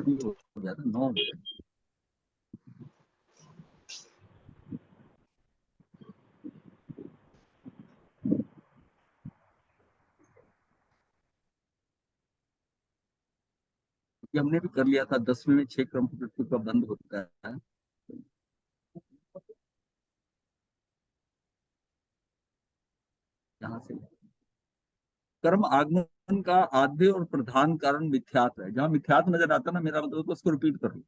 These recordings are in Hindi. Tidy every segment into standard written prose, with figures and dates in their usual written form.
भी हो गया था 9 बजे। हमने भी कर लिया था 10वीं में 6 क्रम पृथ्वी का बंद होता है। यहाँ से कर्म आगमन का आद्य और प्रधान कारण मिथ्यात है। जहां मिथ्यात नजर आता है ना, मेरा मतलब उसको रिपीट कर लो।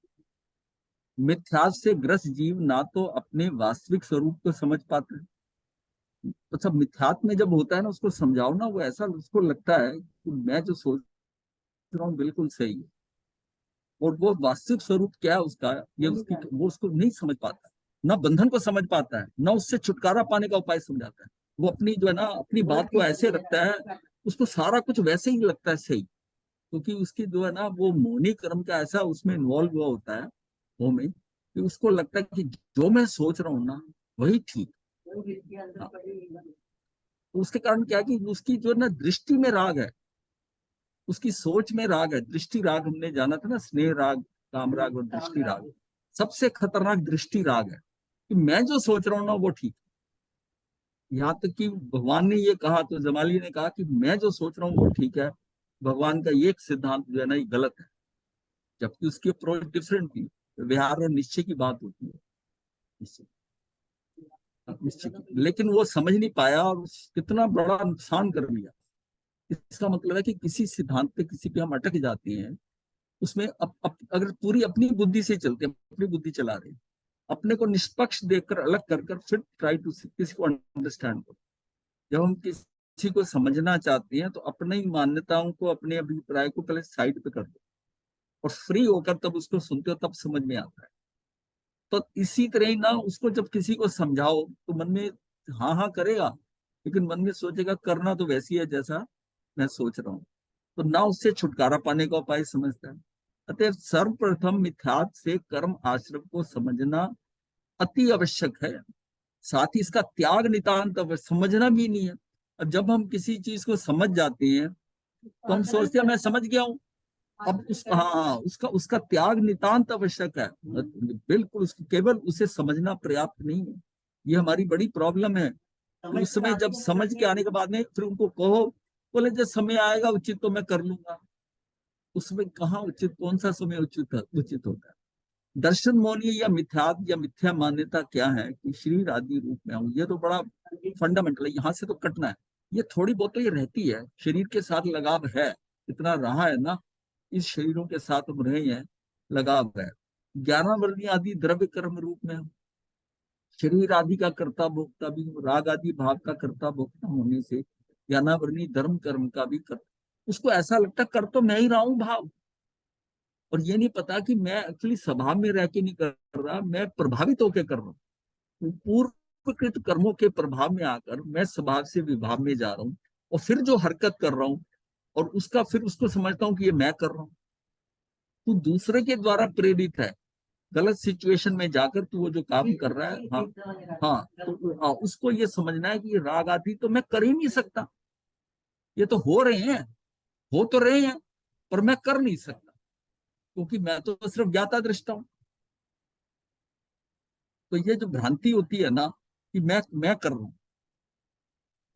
मिथ्यात से ग्रस्त जीव ना तो अपने वास्तविक स्वरूप को समझ पाते हैं। तो सब मिथ्यात में जब होता है ना, उसको समझाओ ना, वो ऐसा उसको लगता है कि मैं जो सोच रहा हूँ बिल्कुल सही है, और वो वास्तविक स्वरूप क्या है उसका, ये उसकी, वो उसको नहीं समझ पाता, ना बंधन को समझ पाता है, ना उससे छुटकारा पाने का उपाय समझाता है। वो अपनी जो है ना, अपनी बात को ऐसे रखता है, उसको सारा कुछ वैसे ही लगता है सही, क्योंकि उसकी जो है ना, वो मोहनी कर्म का ऐसा उसमें इन्वॉल्व हुआ होता है वो में, कि उसको लगता है कि जो मैं सोच रहा हूँ ना वही ठीक। हाँ। तो उसके कारण क्या है कि उसकी जो है ना दृष्टि में राग है, उसकी सोच में राग है। दृष्टि राग हमने जाना था ना, स्नेह राग, काम राग और दृष्टि राग। सबसे खतरनाक दृष्टि राग है, कि मैं जो सोच रहा हूँ ना वो ठीक। यहाँ तक कि भगवान ने ये कहा, तो जमाली ने कहा कि मैं जो सोच रहा हूँ वो ठीक है, भगवान का ये एक सिद्धांत जो है ना ये गलत है, जबकि उसकी अप्रोच डिफरेंट थी। व्यवहार और निश्चय की बात होती है, निश्चय निश्चय की। लेकिन वो समझ नहीं पाया और कितना बड़ा नुकसान कर लिया। इसका मतलब है कि किसी सिद्धांत पे किसी पे हम अटक जाते हैं, उसमें अगर पूरी अपनी बुद्धि से चलते हैं, अपनी बुद्धि चला रहे हैं, अपने को निष्पक्ष देखकर अलग कर फिर ट्राई टू किसी को अंडरस्टैंड करो। जब हम किसी को समझना चाहते हैं तो अपनी मान्यताओं को, अपने अभिप्राय को पहले साइड पे कर दो, और फ्री होकर तब उसको सुनते हो, तब समझ में आता है। तो इसी तरह ही ना, उसको जब किसी को समझाओ तो मन में हाँ हाँ करेगा, लेकिन मन में सोचेगा करना तो वैसी है जैसा मैं सोच रहा हूँ। तो ना उससे छुटकारा पाने का उपाय समझता है। अतः सर्वप्रथम मिथ्यात से कर्म आश्रम को समझना अति आवश्यक है। साथ ही इसका त्याग नितांत समझना भी नहीं है। अब जब हम किसी चीज को समझ जाते हैं तो हम सोचते हैं मैं समझ गया हूँ। अब उस हाँ, उसका उसका त्याग नितांत आवश्यक है। बिल्कुल, उसको केवल उसे समझना पर्याप्त नहीं है। ये हमारी बड़ी प्रॉब्लम है। तो उस समय जब समझ के आने के बाद में फिर उनको कहो, बोले जब समय आएगा उचित तो मैं कर लूंगा। उसमें कहाँ उचित, कौन सा समय उचित उचित होता है। दर्शन मौनी या मिथ्यात या मिथ्या मान्यता क्या है कि शरीर आदि रूप में हूं, ये तो बड़ा फंडामेंटल है, यहाँ से तो कटना है। ये थोड़ी बहुत तो ये रहती है, शरीर के साथ लगाव है, इतना रहा है ना, इस शरीरों के साथ हम रहे हैं, लगाव है। 11 वर्णीय आदि द्रव्य कर्म रूप में हूं, शरीर आदि का कर्ता भोक्ता भी हूं, राग आदि भाव का कर्ता भोक्ता होने से 11 वर्णीय धर्म कर्म का भी कर, उसको ऐसा लगता कर तो मैं ही रहा हूं भाव, और ये नहीं पता कि मैं एक्चुअली स्वभाव में रह के नहीं कर रहा, मैं प्रभावित होकर कर रहा हूँ। पूर्वकृत कर्मों के प्रभाव में आकर मैं स्वभाव से विभाव में जा रहा हूँ, और फिर जो हरकत कर रहा हूँ और उसका फिर उसको समझता हूँ कि ये मैं कर रहा हूँ। तू दूसरे के द्वारा प्रेरित है, गलत सिचुएशन में जाकर तू वो जो काम कर रहा है, हाँ हाँ, तो हाँ, उसको ये समझना है कि ये राग आदि तो मैं कर ही नहीं सकता, ये तो हो रहे हैं, हो तो रहे हैं, पर मैं कर नहीं सकता, क्योंकि मैं तो सिर्फ ज्ञाता दृष्टा हूं। तो ये जो भ्रांति होती है ना कि मैं कर रहा हूँ,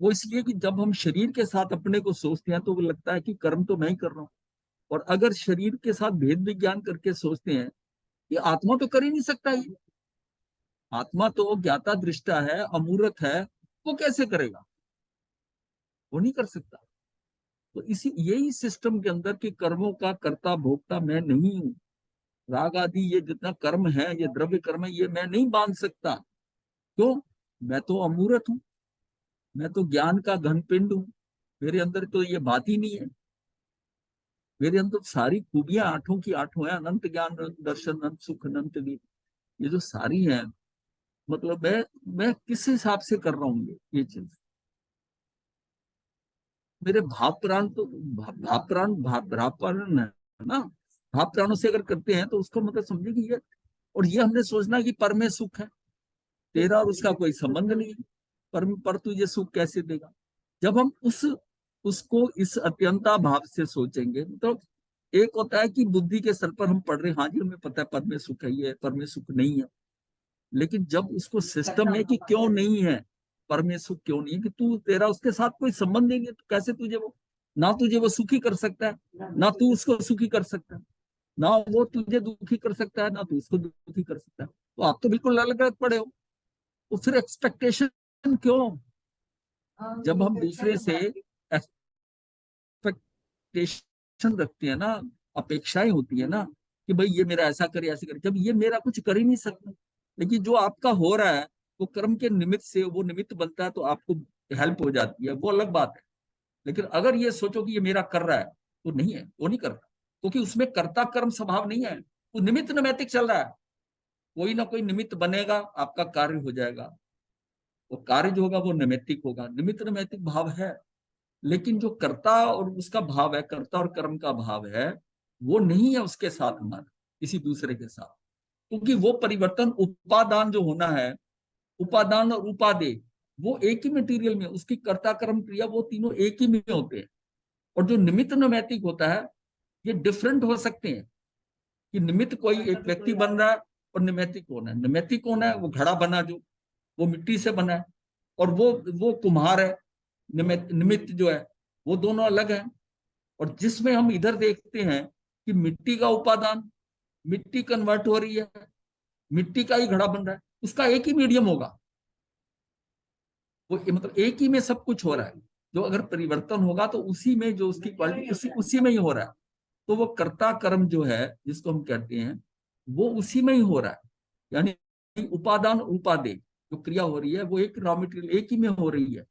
वो इसलिए कि जब हम शरीर के साथ अपने को सोचते हैं तो वो लगता है कि कर्म तो मैं ही कर रहा हूँ। और अगर शरीर के साथ भेद विज्ञान करके सोचते हैं कि आत्मा तो कर ही नहीं सकता, ये आत्मा तो ज्ञाता दृष्टा है, अमूर्त है, वो कैसे करेगा, वो नहीं कर सकता। तो इसी यही सिस्टम के अंदर के कर्मों का कर्ता भोक्ता मैं नहीं हूँ। राग आदि ये जितना कर्म है, ये द्रव्य कर्म है, ये मैं नहीं बांध सकता। क्यों? मैं तो अमूर्त हूँ, मैं तो ज्ञान का घन पिंड हूँ, मेरे अंदर तो ये बात ही नहीं है। मेरे अंदर सारी खूबियां आठों की आठों है, अनंत ज्ञान, अनंत दर्शन, अनंत सुख, अनंत वीर, ये जो सारी है, मतलब मैं किस हिसाब से कर रहा हूँ ये चीज। मेरे भाव प्राण तो भाव प्राण भाव प्राण है ना, भाव प्राणों से अगर करते हैं तो उसको मतलब समझे कि ये, और ये हमने सोचना कि पर में सुख है, तेरा और उसका कोई संबंध नहीं है। पर तुझे सुख कैसे देगा? जब हम उसको इस अत्यंता भाव से सोचेंगे, तो एक होता है कि बुद्धि के स्तर पर हम पढ़ रहे हैं, हाँ जी हमें पता है पर में सुख है, ये पर में सुख नहीं है। लेकिन जब उसको सिस्टम है कि क्यों नहीं है, पर में सुख क्यों नहीं है, कि तू तेरा उसके साथ कोई संबंध नहीं है, तो कैसे तुझे वो, ना तुझे वो सुखी कर सकता है, ना तू उसको सुखी कर सकता है, ना वो तुझे दुखी कर सकता है, ना तू उसको दुखी कर सकता है। तो आप तो बिल्कुल अलग अलग पड़े हो। तो फिर एक्सपेक्टेशन क्यों? जब हम दूसरे से एक्सपेक्टेशन रखते हैं ना, अपेक्षाएं होती है ना, कि भाई ये मेरा ऐसा करे ऐसे करे, जब ये मेरा कुछ कर ही नहीं सकता। लेकिन जो आपका हो रहा है वो कर्म के निमित्त से वो निमित्त बनता है, तो आपको हेल्प हो जाती है, वो अलग बात है। लेकिन अगर ये सोचो कि ये मेरा कर रहा है, तो नहीं है, वो नहीं कर रहा, क्योंकि उसमें कर्ता कर्म स्वभाव नहीं है, वो निमित्त नैमित्तिक चल रहा है। कोई ना कोई निमित्त बनेगा, आपका कार्य हो जाएगा। वो कार्य जो होगा वो नैमित्तिक होगा, निमित्त नैमित्तिक भाव है। लेकिन जो कर्ता और उसका भाव है, कर्ता और कर्म का भाव है, वो नहीं है उसके साथ हमारा, किसी दूसरे के साथ। क्योंकि वो परिवर्तन उपादान जो होना है, उपादान और उपादेय, वो एक ही मटेरियल में, उसकी कर्ता कर्म क्रिया वो तीनों एक ही में होते हैं। और जो निमित्त नैमित्तिक होता है, ये डिफरेंट हो सकते हैं, कि निमित्त कोई एक व्यक्ति बन रहा है और नैमित्तिक कौन है। नैमित्तिक कौन है? वो घड़ा बना जो, वो मिट्टी से बना है, और वो कुम्हार है। निमित्त जो है वो दोनों अलग है। और जिसमें हम इधर देखते हैं कि मिट्टी का उपादान, मिट्टी कन्वर्ट हो रही है, मिट्टी का ही घड़ा बन रहा है, उसका एक ही मीडियम होगा। वो मतलब एक ही में सब कुछ हो रहा है। जो अगर परिवर्तन होगा तो उसी में जो उसकी क्वालिटी उसी में ही हो रहा है। तो वो कर्ता कर्म जो है जिसको हम कहते हैं, वो उसी में ही हो रहा है। यानी उपादान उपादेय जो क्रिया हो रही है वो एक रॉ मटेरियल एक ही में हो रही है।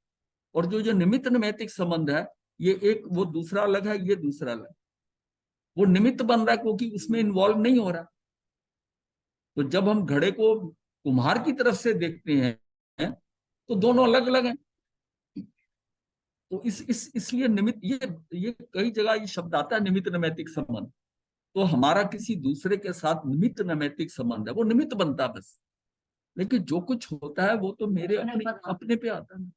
और जो जो निमित्त नैमित्तिक संबंध है, ये एक वो दूसरा अलग है, ये दूसरा अलग। वो निमित्त बन रहा है क्योंकि उसमें इन्वॉल्व नहीं हो रहा। तो जब हम घड़े को कुम्हार की तरफ से देखते हैं, तो दोनों अलग अलग हैं। तो इसलिए निमित्त, ये कई जगह ये शब्द आता है निमित्त नैमित्तिक संबंध। तो हमारा किसी दूसरे के साथ निमित्त नैमित्तिक संबंध है, वो निमित्त बनता है बस। लेकिन जो कुछ होता है वो तो मेरे अपने पे आता है,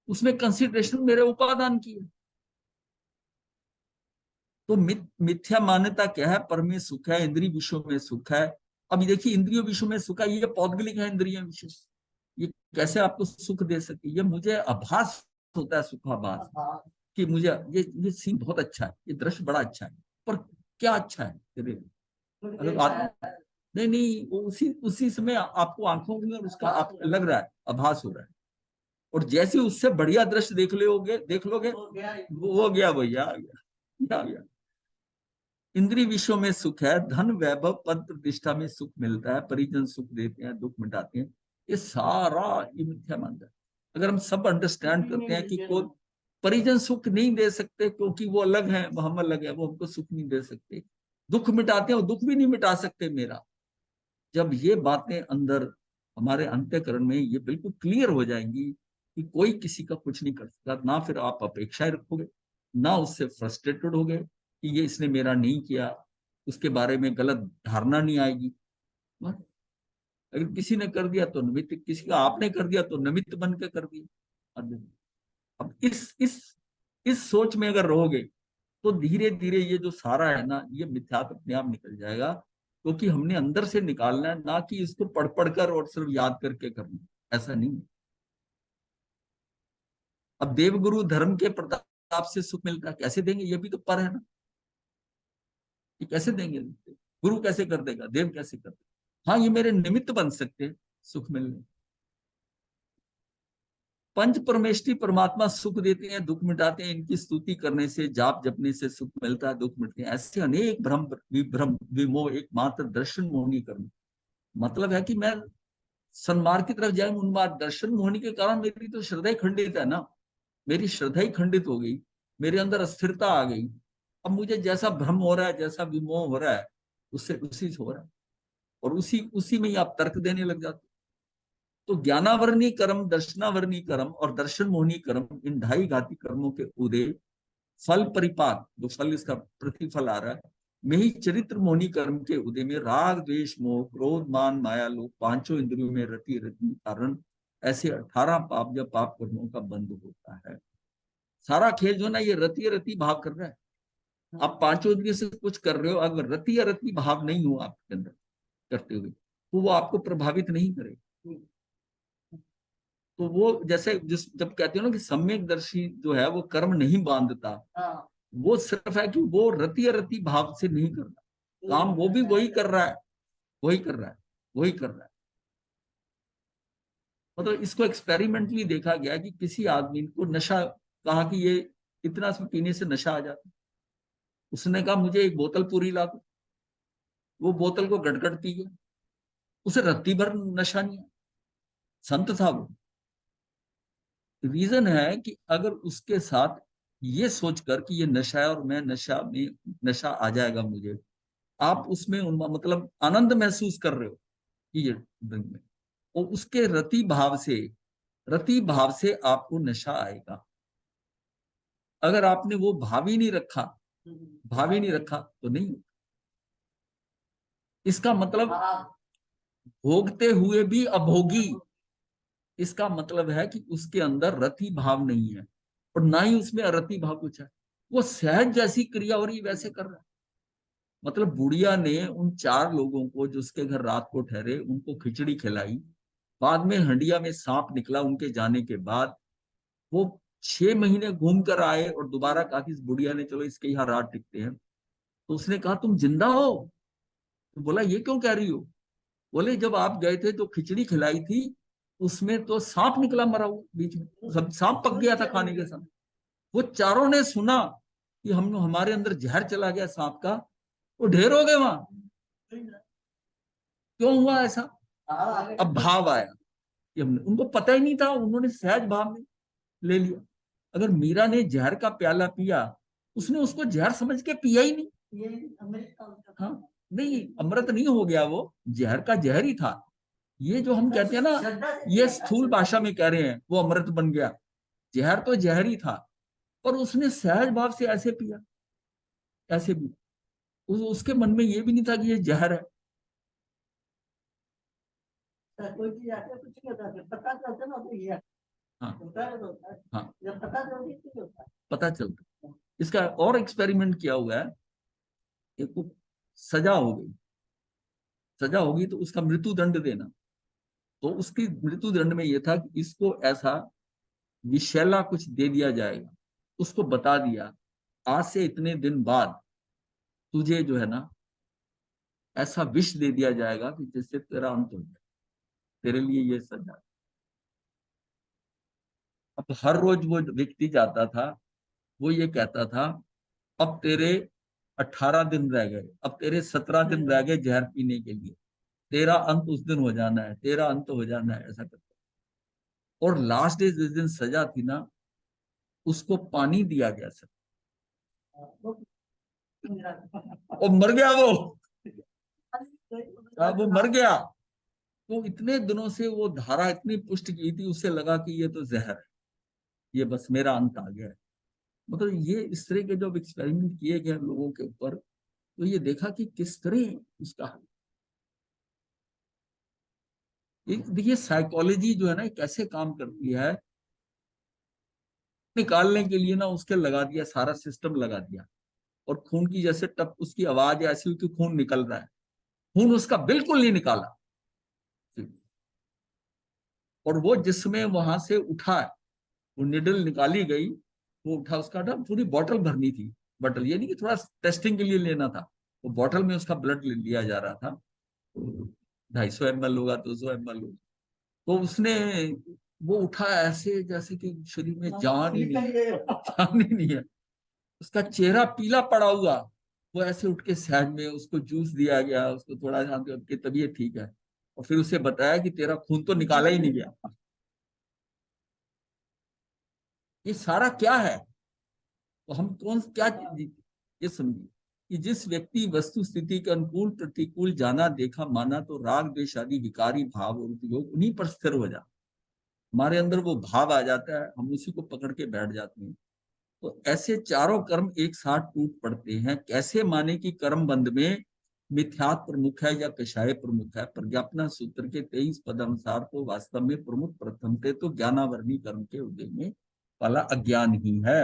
उसमें कंसिडरेशन मेरे उपादान की है। तो मिथ्या मान्यता क्या है? पर में सुख है, इंद्रिय विषयों में सुख है। अब देखिए, इंद्रियों विषयों में सुख है, ये पौद्गलिक है। इंद्रिय विषय ये कैसे आपको सुख दे सके? ये मुझे आभास होता है, सुखाभास, कि मुझे ये सीन बहुत अच्छा है, ये दृश्य बड़ा अच्छा है। पर क्या अच्छा है? अगर नहीं नहीं, वो उसी उसी समय आपको आंखों में उसका आप लग रहा है, आभास हो रहा है। और जैसे उससे बढ़िया दृश्य देख लोगे, वो गया भैया, आ गया। इंद्रिय विषयों में सुख है, धन वैभव पद प्रतिष्ठा में सुख मिलता है, परिजन सुख देते हैं, दुख मिटाते हैं, ये सारा ये मिथ्या मानता है। अगर हम सब अंडरस्टैंड करते हैं कि कोई परिजन सुख नहीं दे सकते क्योंकि वो अलग है, वो हम अलग है, वो हमको सुख नहीं दे सकते, दुख मिटाते हैं, वो दुख भी नहीं मिटा सकते मेरा। जब ये बातें अंदर हमारे अंतःकरण में ये बिल्कुल क्लियर हो जाएंगी कि कोई किसी का कुछ नहीं कर सकता, ना फिर आप अपेक्षाएं रखोगे, ना उससे फ्रस्ट्रेटेड हो गए कि ये इसने मेरा नहीं किया, उसके बारे में गलत धारणा नहीं आएगी। बस, अगर किसी ने कर दिया तो निमित्त, किसी का आपने कर दिया तो निमित्त बन के कर दिया। अब इस सोच में अगर रहोगे तो धीरे धीरे ये जो सारा है ना, ये मिथ्यात्व अपने आप निकल जाएगा। क्योंकि हमने अंदर से निकालना है, ना कि इसको पढ़ पढ़ कर और सिर्फ याद करके करना, ऐसा नहीं। अब देवगुरु धर्म के प्रताप से सुख मिलता है, कैसे देंगे? ये भी तो पर है ना, ये कैसे देंगे? गुरु कैसे कर देगा? देव कैसे कर देगा? हाँ, ये मेरे निमित्त बन सकते हैं सुख मिलने। पंच परमेष्टि परमात्मा सुख देते हैं, दुख मिटाते हैं, इनकी स्तुति करने से, जाप जपने से सुख मिलता है, दुख मिटते हैं। ऐसे अनेक भ्रम विभ्रम विमोह एकमात्र दर्शन मोहनी कर्म। मतलब है कि मैं सन्मार्ग की तरफ जाए उन्मार्ग, दर्शन मोहनी के कारण मेरी तो श्रद्धा ही खंडित है ना, मेरी श्रद्धा ही खंडित हो गई, मेरे अंदर अस्थिरता आ गई। अब मुझे जैसा भ्रम हो रहा है, जैसा विमोह हो रहा है, उससे उसी से हो रहा है। और उसी उसी में ही आप तर्क देने लग जाते। तो ज्ञानावरणी कर्म, दर्शनावरणी कर्म और दर्शन मोहनी कर्म, इन ढाई घाती कर्मों के उदय, फल परिपाक, जो फल इसका प्रतिफल आ रहा है, में ही चरित्र मोहनी कर्म के उदय में राग द्वेष मोह क्रोध मान माया लोभ पांचों इंद्रियों में रति रति कारण ऐसे 18 पाप या पाप कर्मों का बंध होता है। सारा खेल जो ना ये रति रति भाव कर रहा है। आप पांचों इंद्रिय से कुछ कर रहे हो, अगर रति या रति भाव नहीं हो आपके अंदर करते हुए, तो वो आपको प्रभावित नहीं करेगा। तो वो जैसे जिस जब कहते हो ना कि सम्यक दर्शी जो है वो कर्म नहीं बांधता, वो सिर्फ है कि वो रति या रति भाव से नहीं कर रहा काम, वो भी वही कर रहा है, वही कर रहा है, वही कर रहा है। मतलब इसको एक्सपेरिमेंटली देखा गया कि किसी आदमी को नशा, कहा कि ये इतना पीने से नशा आ जाता, उसने कहा मुझे एक बोतल पूरी ला दो, वो बोतल को गटगट पी गया, उसे रत्ती भर नशा नहीं आया, संत था वो। रीजन है कि अगर उसके साथ ये सोचकर कि ये नशा है और मैं नशा में, नशा आ जाएगा मुझे, आप उसमें मतलब आनंद महसूस कर रहे हो कि ये ड्रिंक में, और उसके रति भाव से आपको नशा आएगा। अगर आपने वो भाव ही नहीं रखा, भाव ही नहीं रखा तो नहीं। इसका मतलब भोगते हुए भी अभोगी, इसका मतलब है कि उसके अंदर रति भाव नहीं है और ना ही उसमें अरति भाव कुछ है, वो सहज जैसी क्रिया हो रही वैसे कर रहा है। मतलब बुढ़िया ने उन चार लोगों को जो उसके घर रात को ठहरे उनको खिचड़ी खिलाई, बाद में हंडिया में सांप निकला उनके जाने के बाद, वो 6 महीने घूम कर आए और दोबारा कहा कि इस बुढ़िया ने चलो इसके यहाँ रात टिकते हैं। तो उसने कहा तुम जिंदा हो? तो बोला ये क्यों कह रही हो? बोले जब आप गए थे तो खिचड़ी खिलाई थी, उसमें तो सांप निकला मरा हुआ बीच में, सब सांप पक गया था खाने के साथ। वो चारों ने सुना कि हम हमारे अंदर जहर चला गया सांप का, वो ढेर हो गए वहां। क्यों हुआ ऐसा? अब भाव आया कि उनको पता ही नहीं था, उन्होंने सहज भाव में ले लिया। अगर मीरा ने जहर का प्याला पिया, उसने उसको जहर समझ के पिया ही नहीं। हाँ, नहीं अमृत नहीं हो गया, वो जहर का जहर ही था। ये जो हम कहते हैं ना, ये स्थूल भाषा में कह रहे हैं वो अमृत बन गया, जहर तो जहर ही था, पर उसने सहज भाव से ऐसे पिया, ऐसे भी उसके मन में ये भी नहीं था कि ये जहर है। कोई चीज ऐसे कुछ नहीं होता, पता चलता ना तो ये हाँ हाँ जब पता चलता, पता चलता। इसका और एक्सपेरिमेंट किया हुआ है, एक को सजा हो गई, सजा होगी तो उसका मृत्यु दंड देना, तो उसकी मृत्यु दंड में यह था कि इसको ऐसा विषैला कुछ दे दिया जाएगा, उसको बता दिया आज से इतने दिन बाद तुझे जो है ना ऐसा विष दे दिया जाएगा कि जिससे तेरा अंत हो जाए, तेरे लिए ये सजा। अब हर रोज वो व्यक्ति जाता था, वो ये कहता था अब तेरे 18 दिन रह गए, अब तेरे 17 दिन रह गए जहर पीने के लिए, तेरा अंत उस दिन हो जाना है, तेरा अंत हो जाना है, ऐसा करता। और लास्ट डे जिस दिन सजा थी ना, उसको पानी दिया गया सर, और मर गया वो। वो मर गया। तो इतने दिनों से वो धारा इतनी पुष्ट की थी, उसे लगा कि ये तो जहर है, ये बस मेरा अंत आ गया है। मतलब ये इस तरह के जब एक्सपेरिमेंट किए गए लोगों के ऊपर, तो ये देखा कि किस तरह उसका एक देखिए साइकोलॉजी जो है ना कैसे काम करती है, निकालने के लिए ना उसके लगा दिया, सारा सिस्टम लगा दिया, और खून की जैसे टप उसकी आवाज ऐसी हुई कि खून निकल रहा है, खून उसका बिल्कुल नहीं निकाला। और वो जिसमें वहां से उठा, वो निडल निकाली गई, वो उठा, उसका ना पूरी बॉटल भरनी थी, बॉटल ये नहीं कि थोड़ा टेस्टिंग के लिए लेना था, वो बॉटल में उसका ब्लड लिया जा रहा था, 250 ml होगा, 200 ml होगा। तो उसने वो उठा ऐसे जैसे कि शरीर में जान ही नहीं है, जान ही नहीं है, उसका चेहरा पीला पड़ा हुआ, वो ऐसे उठ के सहज में उसको जूस दिया गया, उसको थोड़ा सा कि तबीयत ठीक है, और फिर उसे बताया कि तेरा खून तो निकाला ही नहीं गया। ये सारा क्या है? तो हम कौन क्या ये समझिए कि जिस व्यक्ति वस्तु स्थिति के अनुकूल प्रतिकूल जाना देखा माना, तो राग द्वेष आदि विकारी भाव और उपयोग उन्हीं पर स्थिर हो जाता, हमारे अंदर वो भाव आ जाता है, हम उसी को पकड़ के बैठ जाते हैं। तो ऐसे चारों कर्म एक साथ टूट पड़ते हैं। कैसे माने कि कर्म बंध में मिथ्यात्व प्रमुख है या कषाय प्रमुख है? प्रज्ञापना सूत्र के 23 पद अनुसार तो वास्तव में प्रमुख प्रथम थे तो ज्ञानावरणी कर्म के उदय में वाला अज्ञान ही है।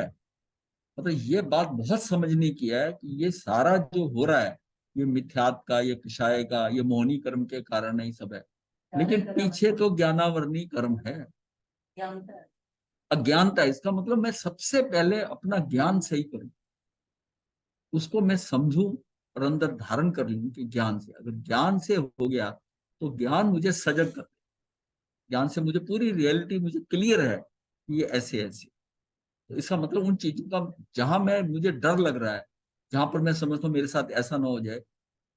मतलब ये बात बहुत समझने की है कि ये सारा जो हो रहा है, ये मिथ्यात्व का, ये किशाय का, ये मोहनी कर्म के कारण ही सब है। लेकिन पीछे तो ज्ञानावरणी कर्म है, अज्ञानता। इसका मतलब मैं सबसे पहले अपना ज्ञान सही करूं, उसको मैं समझूं और अंदर धारण कर लूं कि ज्ञान से, अगर ज्ञान से हो गया तो ज्ञान मुझे सजग कर, ज्ञान से मुझे पूरी रियलिटी मुझे क्लियर है कि ये ऐसे ऐसे। तो इसका मतलब उन चीजों का, जहां मैं मुझे डर लग रहा है, जहां पर मैं समझता हूँ मेरे साथ ऐसा ना हो जाए,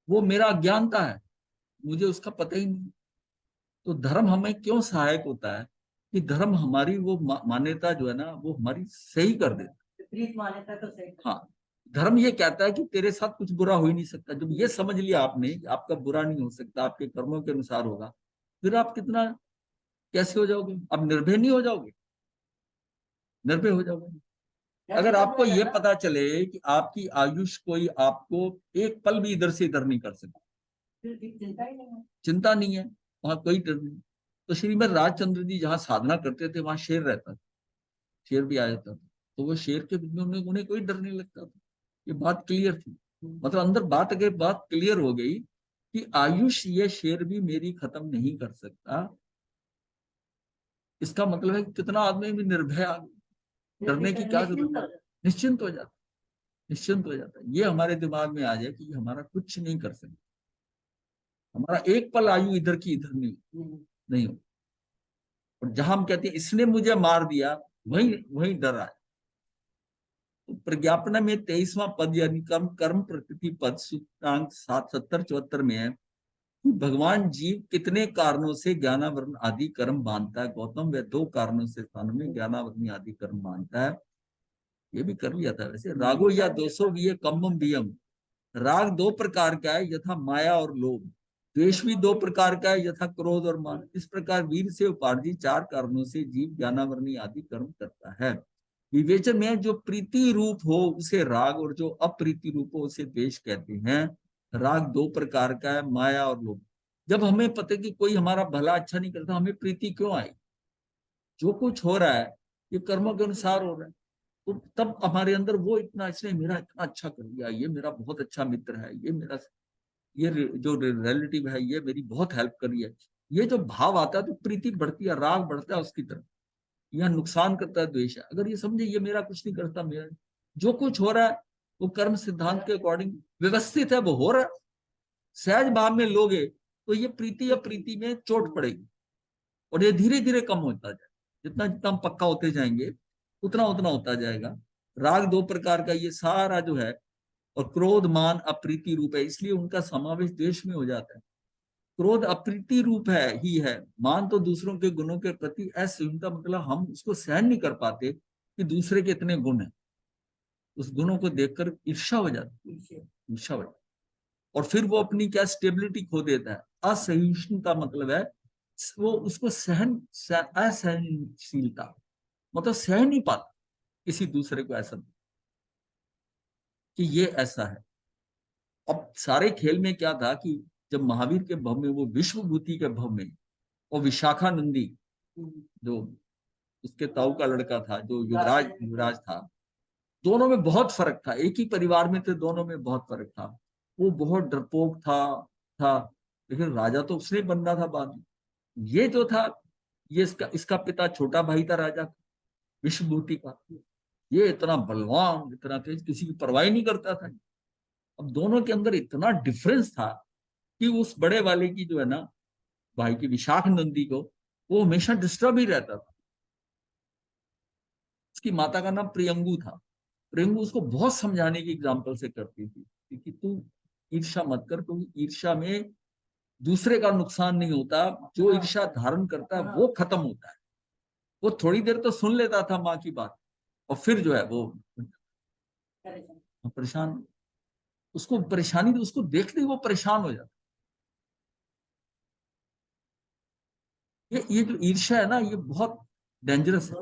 वो मेरा अज्ञानता है, मुझे उसका पता ही नहीं। तो धर्म हमें क्यों सहायक होता है कि धर्म हमारी वो मान्यता जो है ना, वो हमारी सही कर देता है, विपरीत मान्यता तो सही। हाँ, धर्म ये कहता है कि तेरे साथ कुछ बुरा हो ही नहीं सकता। जब ये समझ लिया आपने कि आपका बुरा नहीं हो सकता, आपके कर्मों के अनुसार होगा, फिर आप कितना कैसे हो जाओगे? आप निर्भय नहीं हो जाओगे? निर्भय हो जाओगे। अगर आपको ये पता चले कि आपकी आयुष कोई आपको एक पल भी इधर से इधर नहीं कर सकता, चिंता नहीं है, वहां कोई डर नहीं। तो श्रीमद राजचंद्र जी जहाँ साधना करते थे वहां शेर रहता था, शेर भी आ जाता था, तो वो शेर के बीच में उन्हें कोई डर नहीं लगता था। ये बात क्लियर थी, मतलब अंदर बात अगर बात क्लियर हो गई कि आयुष ये शेर भी मेरी खत्म नहीं कर सकता, इसका मतलब है कि कितना आदमी भी निर्भय आ, डरने की क्या जरूरत है, निश्चिंत हो जाता, निश्चिंत हो जाता है। ये हमारे दिमाग में आ जाए कि हमारा कुछ नहीं कर सकता, हमारा एक पल आयु इधर की इधर नहीं हो। और जहां हम कहते हैं इसने मुझे मार दिया, वही वही डर आए। तो प्रज्ञापन में 23वां पद यानी कर्म कर्म प्रकृति पद सूत्रांक 770-74 में है कि भगवान जीव कितने कारणों से ज्ञानावरण आदि कर्म बांधता है। गौतम वह 2 कारणों से स्थान में ज्ञानावरणी आदि कर्म बांधता है। ये भी कर लिया था वैसे। रागो या दोषो भी कम्मम वियम, राग 2 प्रकार का है, यथा माया और लोभ। द्वेष भी 2 प्रकार का है, यथा क्रोध और मान। इस प्रकार वीर से उपार्जित 4 कारणों से जीव ज्ञानावरणी आदि कर्म करता है। विवेचन में जो प्रीति रूप हो उसे राग, और जो अप्रीति रूप हो उसे द्वेष कहते हैं। राग 2 प्रकार का है, माया और लोभ। जब हमें पता है कि कोई हमारा भला अच्छा नहीं करता, हमें प्रीति क्यों आई? जो कुछ हो रहा है ये कर्मों के अनुसार हो रहा है। तो तब हमारे अंदर वो इतना, इसने मेरा इतना अच्छा कर दिया, ये मेरा बहुत अच्छा मित्र है, ये मेरा ये जो रिलेटिव है ये मेरी बहुत हेल्प करी है, ये जो भाव आता है तो प्रीति बढ़ती है, राग बढ़ता है उसकी तरफ। यह नुकसान करता है द्वेष है। अगर ये समझे ये मेरा कुछ नहीं करता, मेरा जो कुछ हो रहा है वो कर्म सिद्धांत के अकॉर्डिंग व्यवस्थित है, वो हो रहा है। सहज भाव में लोगे तो ये प्रीति या प्रीति में चोट पड़ेगी, और ये धीरे धीरे कम होता जाए, जितना जितना हम पक्का होते जाएंगे उतना उतना होता जाएगा। राग 2 प्रकार का ये सारा जो है, और क्रोध मान अप्रीति रूप है, इसलिए उनका समावेश द्वेष में हो जाता है। क्रोध अप्रीति रूप है ही है। मान तो दूसरों के गुणों के प्रति असहिष्णुता, मतलब हम उसको सहन नहीं कर पाते कि दूसरे के इतने गुण हैं, उस गुणों को देखकर ईर्ष्या हो जाती है, ईर्ष्या हो जाती है। और फिर वो अपनी क्या स्टेबिलिटी खो देता है। असहिष्णुता मतलब है वो उसको असहनशीलता, मतलब सह नहीं पाता किसी दूसरे को ऐसा कि ये ऐसा है। अब सारे खेल में क्या था कि जब महावीर के भव में, वो विश्वभूति के भव में, और विशाखानंदी जो उसके ताऊ का लड़का था, जो युवराज युवराज था, दोनों में बहुत फर्क था। एक ही परिवार में थे, दोनों में बहुत फर्क था। वो बहुत डरपोक था, लेकिन राजा तो उसने बनना था बाद में। ये जो था, ये इसका पिता छोटा भाई था राजा का, विश्वभूति का। ये इतना बलवान, इतना तेज, किसी की परवाह नहीं करता था। अब दोनों के अंदर इतना डिफरेंस था कि उस बड़े वाले की जो है ना, भाई की विशाख नंदी को, वो हमेशा डिस्टर्ब ही रहता था। उसकी माता का नाम प्रियंगू था। प्रियंगू उसको बहुत समझाने की एग्जाम्पल से करती थी कि तू ईर्ष्या मत कर, क्योंकि ईर्ष्या में दूसरे का नुकसान नहीं होता, जो ईर्ष्या धारण करता है वो खत्म होता है। वो थोड़ी देर तो सुन लेता था माँ की बात, और फिर जो है वो परेशान, उसको परेशानी, उसको देखते ही वो परेशान हो जाता। ये जो ईर्ष्या है ना, ये बहुत डेंजरस है।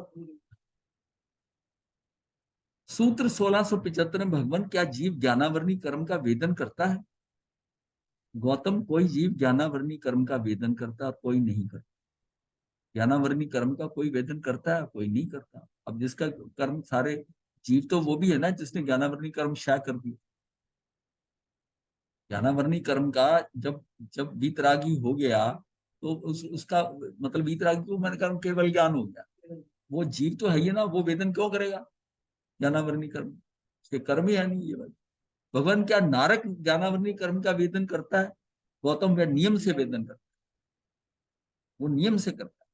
सूत्र 1675 में, भगवान क्या जीव ज्ञानावरणी कर्म का वेदन करता है? गौतम, कोई जीव ज्ञानावरणी कर्म का वेदन करता है, कोई नहीं करता। ज्ञानावरणी कर्म का कोई वेदन करता है, कोई नहीं करता। अब जिसका कर्म सारे जीव तो वो भी है ना जिसने ज्ञानावरणी कर्म क्षय कर दिया। ज्ञानावरणी कर्म का जब जब वीतरागी हो गया तो उसका मतलब वीतरागी को मैंने कर्म केवल ज्ञान हो गया। वो जीव तो है ही ना, वो वेदन क्यों करेगा ज्ञानावरणी कर्म? उसके कर्म ही है नहीं ये भाई। भगवान क्या नारक ज्ञानावरणी कर्म का वेदन करता है? गौतम वह नियम से वेदन करता है, वो नियम से करता है।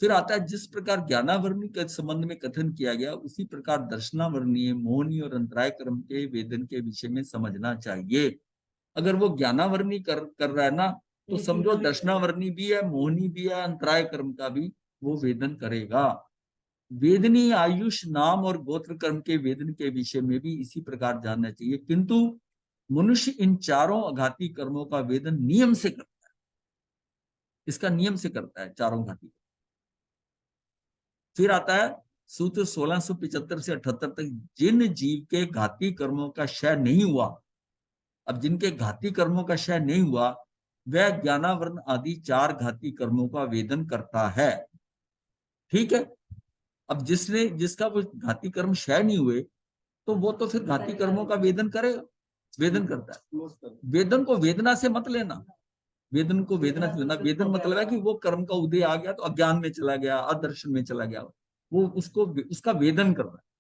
फिर आता है जिस प्रकार ज्ञानावरणी के संबंध में कथन किया गया उसी प्रकार दर्शनावरणीय मोहनी और अंतराय कर्म के वेदन के विषय में समझना चाहिए। अगर वो ज्ञानावरणी कर रहा है ना तो समझो दर्शनावरणी भी है, मोहनी भी है, अंतराय कर्म का भी वो वेदन करेगा। वेदनी आयुष नाम और गोत्र कर्म के वेदन के विषय में भी इसी प्रकार जानना चाहिए, किंतु मनुष्य इन चारों अघाती कर्मों का वेदन नियम से करता है। इसका नियम से करता है चारों घाती। फिर आता है सूत्र 1675 से 78 तक, जिन जीव के घाती कर्मों का क्षय नहीं हुआ। अब जिनके घाती कर्मों का क्षय नहीं हुआ वह ज्ञानावरण आदि चार घाती कर्मों का वेदन करता है। ठीक है। अब जिसका वो घाती कर्म क्षय नहीं हुए तो वो तो फिर घाती कर्मों का वेदन करेगा, वेदन करता है। वेदन को वेदना से मत लेना, वेदन को वेदना से लेना। वेदन मतलब है कि वो कर्म का उदय आ गया तो अज्ञान में चला गया, अदर्शन में चला गया, वो उसको उसका वेदन कर रहा है।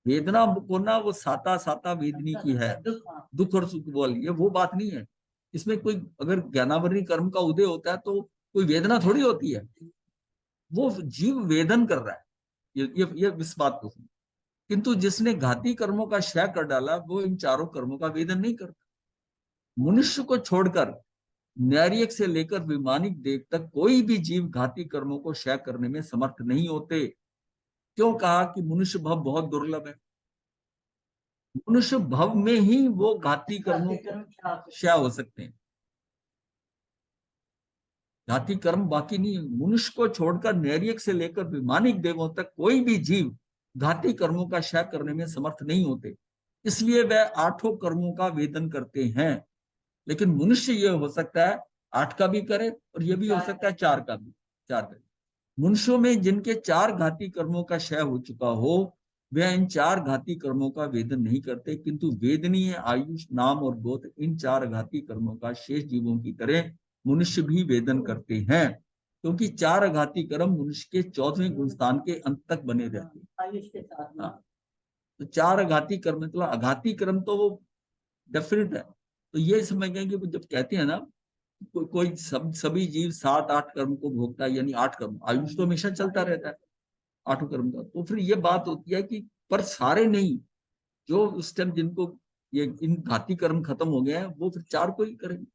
वेदना को ना वो साता साता वेदनी की है, दुख और सुख वाली, ये वो बात नहीं है। इसमें कोई अगर ज्ञानावरणी कर्म का उदय होता है तो कोई वेदना थोड़ी होती है, वो जीव वेदन कर रहा है। ये इस बात को सुन। किंतु जिसने घाती कर्मों का क्षय कर डाला वो इन चारों कर्मों का वेदन नहीं करता। मनुष्य को छोड़कर नैरियक से लेकर विमानिक देव तक कोई भी जीव घाती कर्मों को क्षय करने में समर्थ नहीं होते। क्यों कहा कि मनुष्य भव बहुत दुर्लभ है? मनुष्य भव में ही वो घाती कर्मों क्षय हो सकते हैं। घाती कर्म बाकी नहीं। मनुष्य को छोड़कर नैरियक से लेकर विमानिक देवों तक कोई भी जीव घाती कर्मों का क्षय करने में समर्थ नहीं होते, इसलिए वह आठों कर्मों का वेदन करते हैं। लेकिन मनुष्य ये हो सकता है 8 का भी करे और ये भी हो सकता है 4 का भी, 4 का। मनुष्यों में जिनके 4 घाती कर्मों का क्षय हो चुका हो वे इन 4 घाती कर्मों का वेदन नहीं करते, किंतु वेदनीय आयुष नाम और गोत्र इन 4 घाती कर्मों का शेष जीवों की तरह मनुष्य भी वेदन करते हैं, क्योंकि 4 घाती कर्म मनुष्य के 14वें गुणस्थान के अंत तक बने रहते हैं आयुष के साथ। हाँ, तो 4 अघाती कर्म मतलब अघाती कर्म तो वो डेफिनेट है। तो ये समझ गए कि जब कहते हैं ना कोई सभी जीव 7-8 कर्म को भोगता है, यानी 8 कर्म, आयुष तो हमेशा चलता रहता है 8 कर्म का। तो फिर ये बात होती है कि पर सारे नहीं, जो उस टाइम जिनको ये इन घाती कर्म खत्म हो गए हैं वो फिर 4 को ही करेंगे,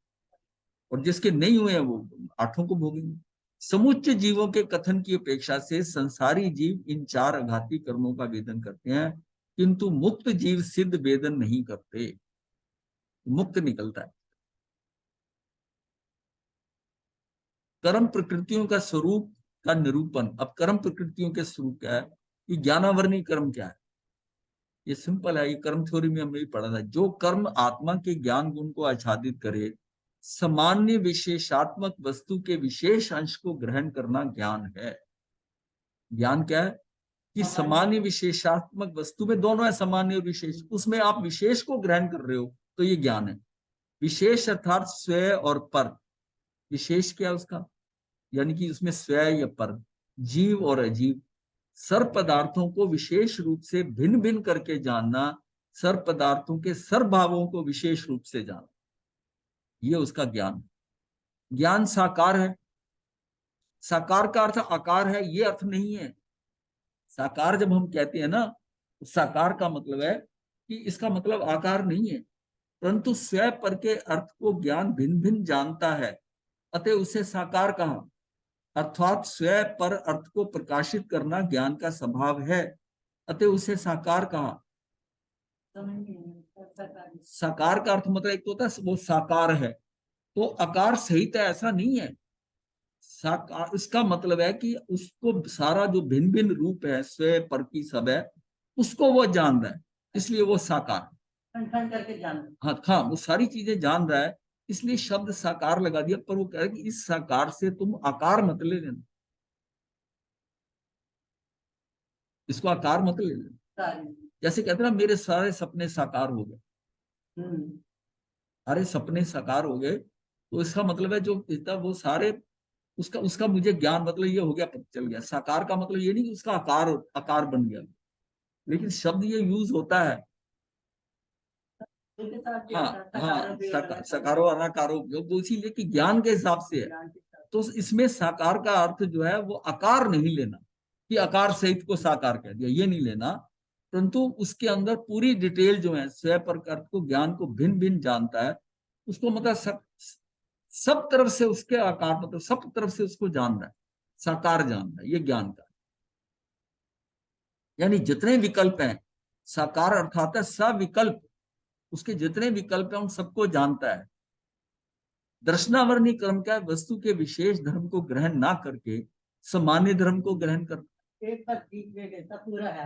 और जिसके नहीं हुए हैं वो 8 को भोगेंगे। समुच्च जीवों के कथन की अपेक्षा से संसारी जीव इन 4 अघाती कर्मों का वेदन करते हैं, किंतु मुक्त जीव सिद्ध वेदन नहीं करते, मुक्त निकलता है। कर्म प्रकृतियों का स्वरूप का निरूपण। अब कर्म प्रकृतियों के स्वरूप क्या है कि ज्ञानावरणी कर्म क्या है? ये सिंपल है, ये कर्म थ्योरी में हमने भी पढ़ा था। जो कर्म आत्मा के ज्ञान गुण को आच्छादित करे, सामान्य विशेषात्मक वस्तु के विशेष अंश को ग्रहण करना ज्ञान है। ज्ञान क्या है कि सामान्य विशेषात्मक वस्तु में दोनों है, सामान्य और विशेष, उसमें आप विशेष को ग्रहण कर रहे हो तो ये ज्ञान है। विशेष अर्थात स्वयं और पर। विशेष क्या है उसका, यानी कि उसमें स्वयं या पर, जीव और अजीव, सर्व पदार्थों को विशेष रूप से भिन्न भिन्न करके जानना, सर्व पदार्थों के सर्व भावों को विशेष रूप से जानना, ये उसका ज्ञान। ज्ञान साकार है। साकार का अर्थ आकार है ये अर्थ नहीं है। साकार जब हम कहते हैं ना, तो साकार का मतलब है कि इसका मतलब आकार नहीं है, परंतु स्वयं पर के अर्थ को ज्ञान भिन्न भिन्न जानता है, अतः उसे साकार कहा। अर्थात स्वयं पर अर्थ को प्रकाशित करना ज्ञान का स्वभाव है, अतः उसे साकार कहा। साकार का अर्थ मतलब एक तो होता है वो साकार है, तो आकार सहित है ऐसा नहीं है। साकार इसका मतलब है कि उसको सारा जो भिन्न भिन्न रूप है स्वयं पर की सब है उसको वो जान रहा है, इसलिए वो साकार। करके जान, हाँ हाँ, वो सारी चीजें जान रहा है, इसलिए शब्द साकार लगा दिया। पर वो कह रहा है कि इस साकार से तुम आकार मत ले लेना, इसको आकार मत ले लेना। जैसे कहते हैं ना, मेरे सारे सपने साकार हो गए। सारे सपने साकार हो गए, तो इसका मतलब है जो पिता वो सारे, उसका उसका मुझे ज्ञान मतलब ये हो गया, पता चल गया। साकार का मतलब ये नहीं कि उसका आकार आकार बन गया, लेकिन शब्द ये यूज होता है। हाँ हाँ, सकारो अनाकारो उपयोग, वो इसीलिए कि ज्ञान के हिसाब से है। तो इसमें साकार का अर्थ जो है वो आकार नहीं लेना कि आकार सहित को साकार कह दिया, ये नहीं लेना, परंतु उसके अंदर पूरी डिटेल जो है, स्वयं प्रकृति को, ज्ञान को भिन्न भिन्न जानता है, उसको मतलब सब तरफ से उसके आकार, मतलब सब तरफ से उसको जान रहा है, साकार जान रहा है, ये ज्ञान का। यानी जितने विकल्प हैं, साकार अर्थात है सविकल्प, उसके जितने विकल्प हैं उन सबको जानता है। दर्शनावरणी क्रम क्या है? वस्तु के विशेष धर्म को ग्रहण ना करके सामान्य धर्म को ग्रहण कर।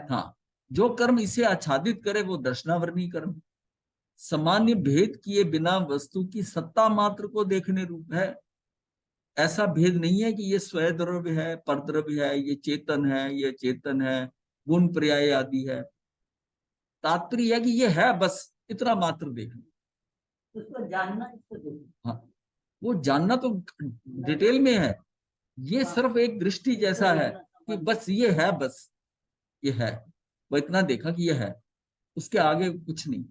हाँ, जो कर्म इसे आच्छादित करे वो दर्शनावरणी कर्म। सामान्य भेद किए बिना वस्तु की सत्ता मात्र को देखने रूप है। ऐसा भेद नहीं है कि ये स्वद्रव्य है, परद्रव्य है, ये चेतन है, ये चेतन है, गुण पर्याय आदि है। तात्पर्य है कि ये है, बस इतना मात्र देखना, उसको जानना, इसको देखना। हाँ, वो जानना तो डिटेल में है, ये सिर्फ एक दृष्टि जैसा है कि बस ये है, बस ये है, वो इतना देखा कि ये है, उसके आगे कुछ नहीं,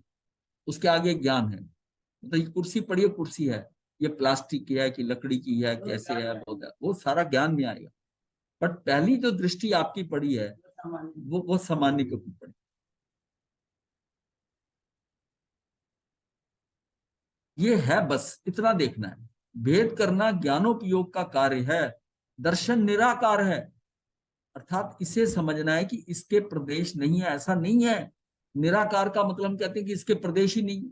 उसके आगे ज्ञान है। मतलब ये कुर्सी पड़ी है, कुर्सी है, ये प्लास्टिक की है कि लकड़ी की है, कैसे है, वो सारा ज्ञान में आएगा। बट पहली जो दृष्टि आपकी पड़ी है वो सामान्य के ऊपर पड़ी। ये है, बस इतना देखना है। भेद करना ज्ञानोपयोग का कार्य है। दर्शन निराकार है, अर्थात इसे समझना है कि इसके प्रदेश नहीं है, ऐसा नहीं है। निराकार का मतलब हम कहते हैं कि इसके प्रदेश ही नहीं,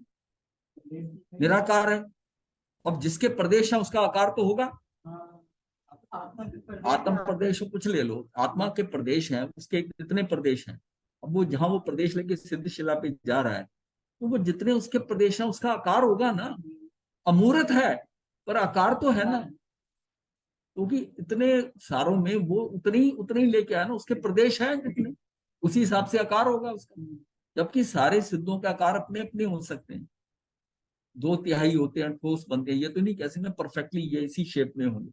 निराकार है। अब जिसके प्रदेश है उसका आकार तो होगा। आत्म प्रदेश कुछ ले लो, आत्मा के प्रदेश हैं, उसके कितने प्रदेश हैं। अब वो जहां वो प्रदेश लेके सिद्ध शिला पे जा रहा है, तो वो जितने उसके प्रदेश हैं उसका आकार होगा ना। अमूर्त है पर आकार तो है ना, क्योंकि इतने सारों में वो उतने ही लेके आया ना, उसके प्रदेश हैं जितने, उसी हिसाब से आकार होगा उसका। जबकि सारे सिद्धों के आकार अपने अपने हो सकते हैं, 2/3 होते हैं, ठोस बनते हैं, ये तो नहीं कह सकते परफेक्टली ये इसी शेप में होंगे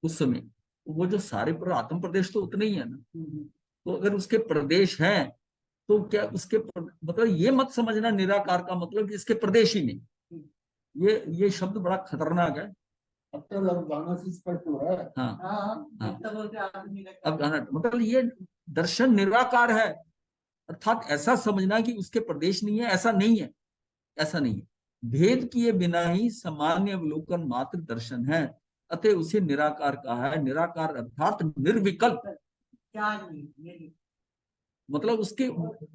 उस समय। तो वो जो सारे पर आत्म प्रदेश तो उतने ही है ना। तो अगर उसके प्रदेश हैं तो क्या उसके मतलब ये मत समझना निराकार का मतलब कि इसके प्रदेश ही नहीं। ये शब्द बड़ा खतरनाक है। अब तो गाना से स्पष्ट हो रहा है। हाँ हाँ, अब गाना मतलब ये दर्शन निराकार है, अर्थात ऐसा समझना कि उसके प्रदेश नहीं है, ऐसा नहीं है, ऐसा नहीं है। भेद किए बिना ही सामान्य अवलोकन मात्र दर्शन है, अतः उसे निराकार कहा है। निराकार अर्थात निर्विकल्प, क्या मतलब उसके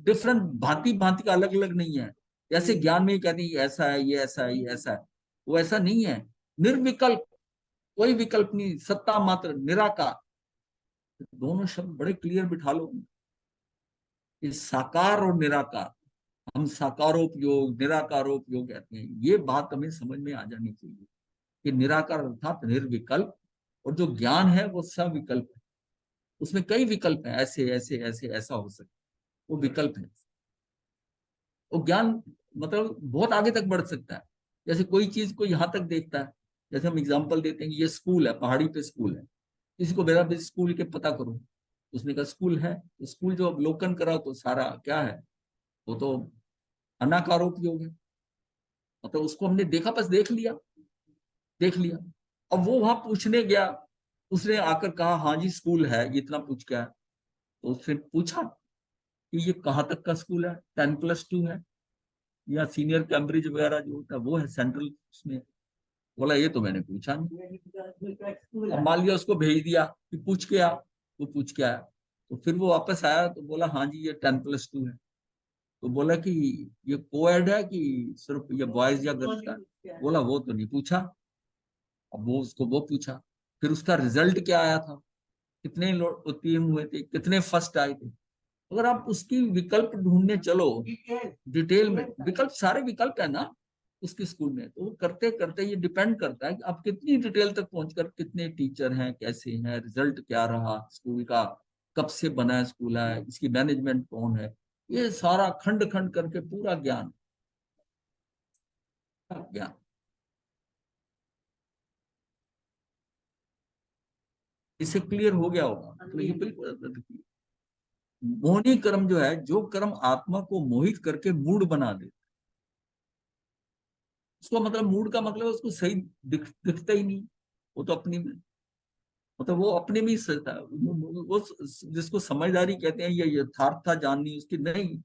डिफरेंट भांति भांति का अलग अलग नहीं है। जैसे ज्ञान में ही कहते हैं ये ऐसा है, ये ऐसा है, ये ऐसा है, वो ऐसा नहीं है। निर्विकल्प, कोई विकल्प नहीं, सत्ता मात्र, निराकार। दोनों शब्द बड़े क्लियर बिठा लो, ये साकार और निराकार। हम साकारोपयोग निराकारोपयोग कहते हैं, ये बात हमें समझ में आ जानी चाहिए कि निराकार अर्थात निर्विकल्प, और जो ज्ञान है वो सविकल्प है। उसमें कई विकल्प हैं, ऐसे ऐसे ऐसे ऐसा हो सकता है, वो विकल्प है। वो ज्ञान मतलब बहुत आगे तक बढ़ सकता है। जैसे कोई चीज को यहाँ तक देखता है, जैसे हम एग्जाम्पल देते हैं कि ये स्कूल है, पहाड़ी पे स्कूल है, किसी को मेरा भी स्कूल के पता करो, उसने कहा स्कूल है, तो स्कूल जो अवलोकन करा तो सारा क्या है, वो तो अनाकारोपयोग है। मतलब उसको हमने देखा, बस देख लिया, देख लिया। अब वो वहां पूछने गया, उसने आकर कहा हाँ जी स्कूल है, ये इतना पूछ गया। तो उससे पूछा कि ये कहाँ तक का स्कूल है, 10+2 है या सीनियर कैम्ब्रिज वगैरह जो होता है वो है सेंट्रल उसमें। बोला ये तो मैंने पूछा नहीं। अब मान लिया उसको भेज दिया कि पूछ के आ, वो पूछ के आया, तो फिर वो वापस आया तो बोला हाँ जी ये 10+2 है। तो बोला कि ये कोएड है कि सिर्फ ये बॉयज या गर्ल्स का है? बोला वो तो नहीं पूछा। अब वो उसको वो पूछा, फिर उसका रिजल्ट क्या आया था, कितने लोग उत्तीर्ण हुए थे, कितने फर्स्ट आए थे। अगर आप उसकी विकल्प ढूंढने चलो डिटेल में, विकल्प सारे विकल्प है ना उसके स्कूल में, तो वो करते करते ये डिपेंड करता है कि आप कितनी डिटेल तक पहुंचकर, कितने टीचर हैं, कैसे हैं, रिजल्ट क्या रहा स्कूल का, कब से बना है, स्कूल है, इसकी मैनेजमेंट कौन है, ये सारा खंड खंड करके पूरा ज्ञान, ज्ञान। इससे क्लियर हो गया होगा, तो ये बिल्कुल मोहनी कर्म जो है, जो कर्म आत्मा को मोहित करके मूड बना दे, उसको मतलब मूड का मतलब उसको सही दिखता ही नहीं, वो तो अपनी में, मतलब वो अपने में ही सहता है, वो जिसको समझदारी कहते हैं, ये यथार्थता जाननी उसकी नहीं,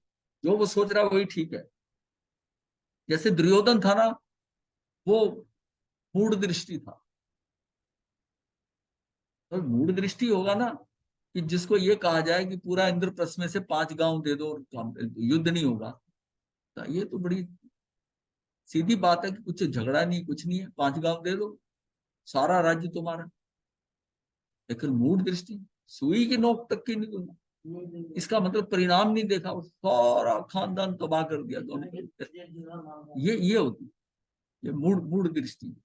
जो वो सोच रहा है वही ठीक है। जैसे दुर्योधन था ना, वो मूड दृष्टि था, तो मूड दृष्टि होगा ना कि जिसको ये कहा जाए कि पूरा इंद्रप्रस्थ में से 5 गांव दे दो और युद्ध नहीं होगा, तो ये तो बड़ी सीधी बात है कि कुछ झगड़ा नहीं, कुछ नहीं है, 5 गांव दे दो, सारा राज्य तुम्हारा। लेकिन मूड दृष्टि, सुई की नोक तक की नहीं दूंगा, इसका मतलब परिणाम नहीं देखा, सारा खानदान तबाह कर दिया दोनों। ये होती, ये मूड मूड दृष्टि,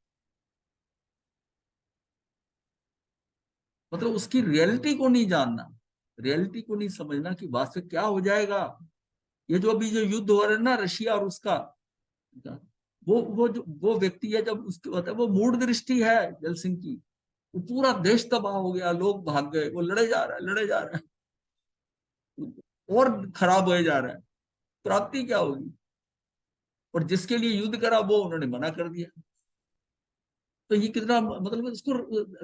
मतलब उसकी रियलिटी को नहीं जानना, रियलिटी को नहीं समझना कि वास्तव क्या हो जाएगा। ये जो अभी जो युद्ध हो रहा है ना रशिया और उसका, वो व्यक्ति है, जब उसके होता है, वो मूड दृष्टि है जल सिंह की, वो पूरा देश तबाह हो गया, लोग भाग गए, वो लड़े जा रहा है, लड़े जा रहा है, और खराब हो जा रहा है, प्राप्ति क्या होगी। और जिसके लिए युद्ध करा वो उन्होंने मना कर दिया। तो ये कितना मतलब इसको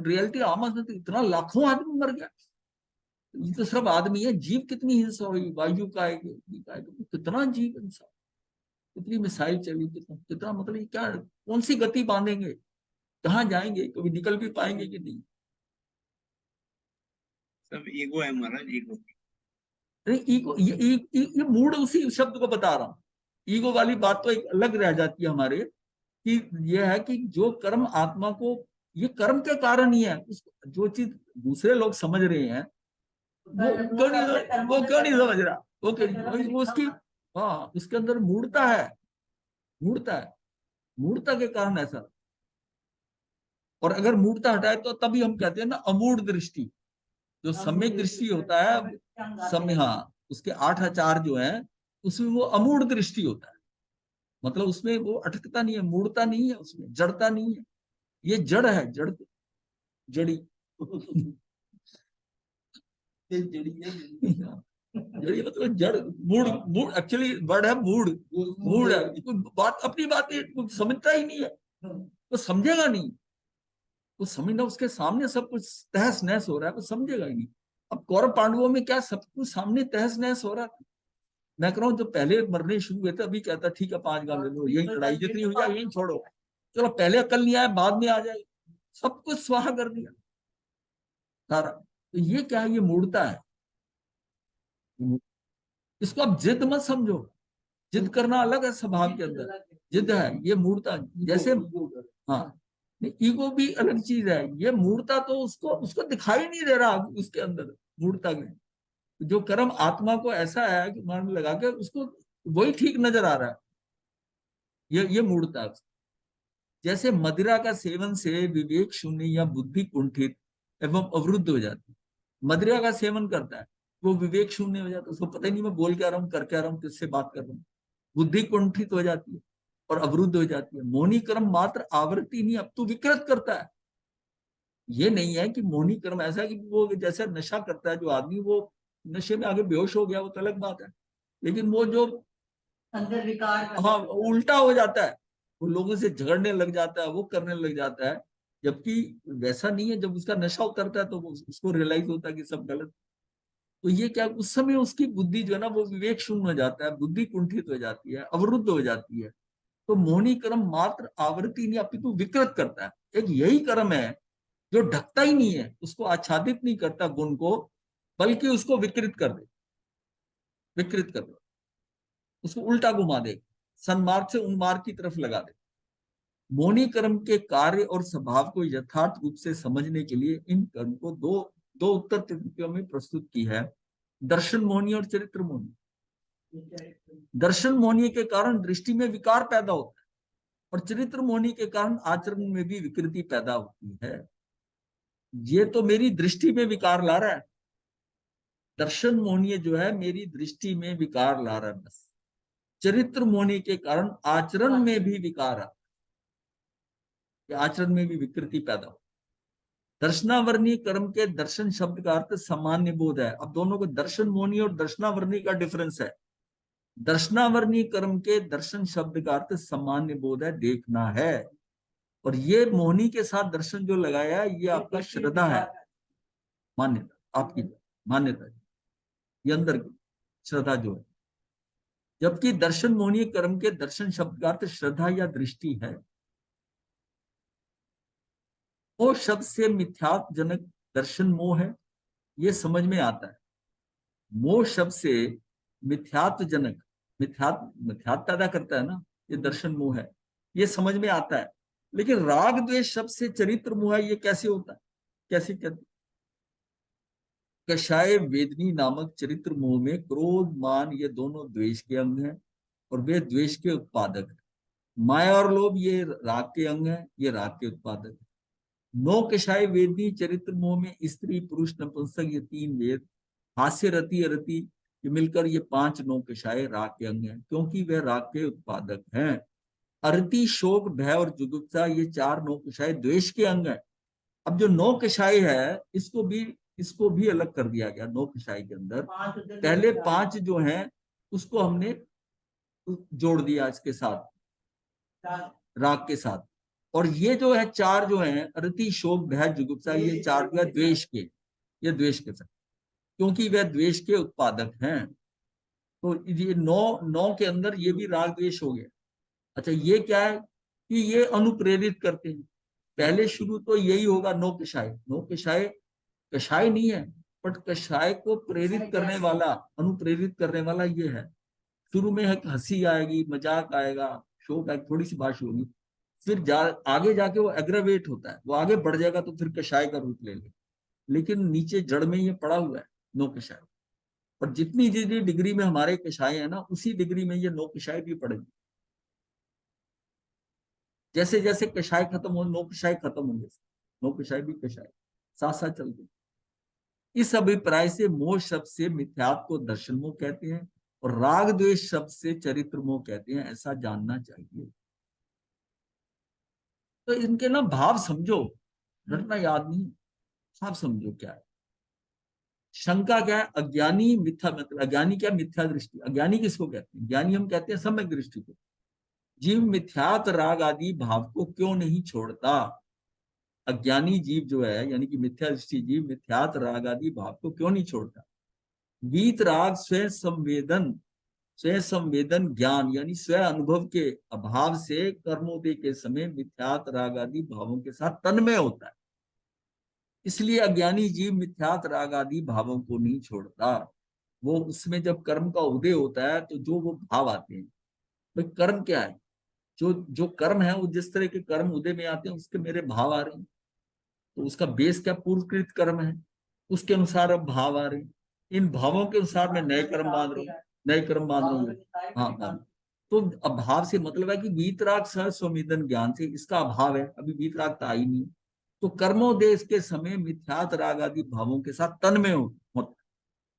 रियलिटी आम आदमी, इतना लाखों आदमी मर गया, ये तो सिर्फ आदमी है, जीव कितनी हिंसा हुई, वायु का है, कितना जीव हिंसा, कितनी मिसाइल चली, कितना कितना मतलब ये क्या, कौन सी गति बांधेंगे, कहाँ जाएंगे, कभी निकल भी पाएंगे कि नहीं। सब ईगो है महाराज, ईगो। अरे ईगो, ये मूड उसी शब्द को बता रहा हूँ। ईगो वाली बात तो एक अलग रह जाती है हमारे, कि यह है कि जो कर्म आत्मा को, ये कर्म के कारण ही है, जो चीज दूसरे लोग समझ रहे हैं, वो क्यों नहीं समझ रहा, वो क्यों नहीं, वो उसकी, हाँ उसके अंदर मूर्ता है, मूर्ता है, मूर्ता के कारण ऐसा। और अगर मूर्ता हटाए तो तभी हम कहते हैं ना अमूढ़ दृष्टि, जो सम्यक दृष्टि होता है, समय, हाँ उसके 8 आचार जो है, उसमें वो अमूढ़ दृष्टि होता है, मतलब उसमें वो अटकता नहीं है, मूर्ता नहीं है, उसमें जड़ता नहीं है, ये जड़ है, जड़, जड़ी ये जड़ी है, जड़ी मतलब जड़, मूड, मूड एक्चुअली वर्ड है मूड, मूड है, बात अपनी बात समझता ही नहीं है, वो समझेगा नहीं, वो समझना उसके सामने सब कुछ तहस नहस हो रहा है, वो समझेगा ही नहीं। अब कौरव पांडवों में क्या सब कुछ सामने तहस नहस हो रहा था, मैं कह रहा हूँ जो पहले मरने शुरू हुए थे, अभी कहता ठीक है 5 गांव ले लो, यही लड़ाई जितनी हो जाए यही छोड़ो, चलो पहले अकल नहीं आया बाद में आ जाए, सब कुछ स्वाहा कर दिया सारा। तो ये क्या है, ये मूर्ता है, इसको आप जिद मत समझो, जिद करना अलग है स्वभाव के अंदर, जिद है ये मूर्ता, जैसे, हाँ ईगो भी अलग चीज है, ये मूर्ता तो उसको उसको दिखाई नहीं दे रहा उसके अंदर, मूर्ता में जो कर्म आत्मा को ऐसा है कि मन में लगा के उसको वही ठीक नजर आ रहा है, ये मूर्ता है। जैसे मदिरा का सेवन से विवेक शून्य या बुद्धि कुंठित एवं अवरुद्ध हो जाती है, मदिरा का सेवन करता है वो विवेक शून्य हो जाता है, उसको पता ही नहीं मैं बोल क्या रहा हूँ, कर क्या रहा हूँ, किससे बात कर रहा हूँ, बुद्धि कुंठित हो जाती है और अवरुद्ध हो जाती है। मोहनी कर्म मात्र आवृत्ति नहीं, अब तो विकृत करता है। ये नहीं है कि मोहनी कर्म ऐसा है कि वो जैसे नशा करता है जो आदमी, वो नशे में आगे बेहोश हो गया, वो तो अलग बात है, लेकिन वो जो अंदर विकार, हाँ उल्टा हो जाता है, वो लोगों से झगड़ने लग जाता है, वो करने लग जाता है, जबकि वैसा नहीं है। जब उसका नशा उतरता है तो उसको रियलाइज होता है कि सब गलत। तो ये क्या, उस समय उसकी बुद्धि जो है ना वो विवेक शून्य हो जाता है, बुद्धि कुंठित हो जाती है, अवरुद्ध हो जाती है। तो मोहनी कर्म मात्र आवृत्ति नहीं, अपितु विकृत करता है। एक यही कर्म है जो ढकता ही नहीं है, उसको आच्छादित नहीं करता गुण को, बल्कि उसको विकृत कर दे, विकृत कर दे, उसको उल्टा घुमा दे, सन्मार्ग से उन्मार्ग की तरफ लगा दे। मोहनी कर्म के कार्य और स्वभाव को यथार्थ रूप से समझने के लिए इन कर्म को दो दो उत्तर प्रवृत्तियों में प्रस्तुत की है, दर्शन मोहनी और चरित्र मोहनी। दर्शन मोहनी के कारण दृष्टि में विकार पैदा होता है, और चरित्र मोहनी के कारण आचरण में भी विकृति पैदा होती है। ये तो मेरी दृष्टि में विकार ला रहा है, दर्शन मोहनीय जो है मेरी दृष्टि में विकार ला रहा है बस। चरित्र मोहनी के कारण आचरण में भी विकार आ, आचरण में भी विकृति पैदा हो। दर्शनावर्णी कर्म के दर्शन शब्द का अर्थ सामान्य बोध है। अब दोनों को दर्शन मोहनी और दर्शनावर्णी का डिफरेंस है। दर्शनावर्णी कर्म के दर्शन शब्द का अर्थ सामान्य बोध है, देखना है। और ये मोहनी के साथ दर्शन जो लगाया है ये आपका श्रद्धा है, मान्यता, आपकी मान्यता, ये अंदर की श्रद्धा जो है। जबकि दर्शन मोहनीय कर्म के दर्शन शब्द का अर्थ श्रद्धा या दृष्टि है। मोह शब्द से मिथ्यात्व जनक दर्शन मोह है, ये समझ में आता है। मोह शब्द से मिथ्यात्व जनक, मिथ्यात्व पैदा करता है ना, ये दर्शन मोह है, ये समझ में आता है। लेकिन राग द्वेष शब्द से चरित्र मोह है, ये कैसे होता है, कैसे कहते? कषाय वेदनी नामक चरित्र मोह में क्रोध मान ये दोनों द्वेष के अंग हैं और वे द्वेष के उत्पादक है। माया और लोभ ये राग के अंग है, ये राग के उत्पादक है। नौ कषाय वेदनी चरित्र मोह में स्त्री पुरुष नपुंसक ये तीन वेद, हास्य रति अरति ये मिलकर ये पांच नौ कषाय राग के अंग हैं, क्योंकि वे राग के उत्पादक हैं। अरति शोक भय और जुगुप्सा ये चार नौ कषाय द्वेष के अंग है। अब जो नौ कषाय है इसको भी अलग कर दिया गया। नौ कषाय के अंदर पहले पांच जो हैं उसको हमने जोड़ दिया इसके साथ, राग के साथ। और ये जो है चार जो है अरति शोक भय जुगुप्सा ये चार जो है द्वेष के, ये द्वेष के साथ, क्योंकि वह द्वेष के उत्पादक हैं। तो ये नौ नौ के अंदर ये भी राग द्वेष हो गया। अच्छा ये क्या है कि ये अनुप्रेरित करते हैं। पहले शुरू तो यही होगा नौ कषाय। नौ कषाय कषाय नहीं है, बट कषाय को प्रेरित करने वाला, अनुप्रेरित करने वाला ये है। शुरू में है हंसी आएगी, मजाक आएगा, शोक आएगी, थोड़ी सी बात होगी, फिर आगे जाके वो एग्रावेट होता है, वो आगे बढ़ जाएगा तो फिर कषाय का रूप ले ले। लेकिन नीचे जड़ में ये पड़ा हुआ है नौ कषाय। और जितनी जितनी डिग्री में हमारे कषाय है ना, उसी डिग्री में ये नौ कषाय भी पड़ेगी। जैसे जैसे कषाय खत्म हो नौ कषाय खत्म होंगे, नौ कषाय भी कषाय साथ साथ चलते। इस अभिप्राय से मोह शब्द से मिथ्यात्व को दर्शन मोह कहते हैं और राग द्वेष शब्द से चरित्र मोह कहते हैं, ऐसा जानना चाहिए। तो इनके ना भाव समझो, रटना याद नहीं, भाव समझो क्या है। शंका क्या है? अज्ञानी मिथ्या, मतलब अज्ञानी क्या? मिथ्या दृष्टि। अज्ञानी किसको कहते हैं? ज्ञानी हम कहते हैं सम्यक दृष्टि को। जीव मिथ्यात राग आदि भाव को क्यों नहीं छोड़ता? अज्ञानी जीव जो है यानी कि मिथ्या दृष्टि जीव मिथ्यात राग आदि भाव को क्यों नहीं छोड़ता? वीत राग स्वयं संवेदन ज्ञान यानी स्व अनुभव के अभाव से कर्मोदय के समय मिथ्यात राग आदि भावों के साथ तन्मय होता है। इसलिए अज्ञानी जीव मिथ्यात राग आदि भावों को नहीं छोड़ता। वो उसमें जब कर्म का उदय होता है तो जो वो भाव आते हैं, भाई कर्म क्या है, जो जो कर्म है वो जिस तरह के कर्म उदय में आते हैं उसके मेरे भाव आ रहे हैं, तो उसका बेस क्या? पूर्वकृत कर्म है, उसके अनुसार अब भाव आ रहे हैं। इन भावों के अनुसार मैं नए कर्म बांध रहा हूँ, नए कर्म बांध रहा हूँ। हाँ। तो अभाव से मतलब है कि वीतराग सह संवेदन ज्ञान से इसका अभाव है, अभी वीतरागता आई नहीं। तो कर्मोदेश के समय मिथ्यात राग आदि भावों के साथ तन्मय होता है,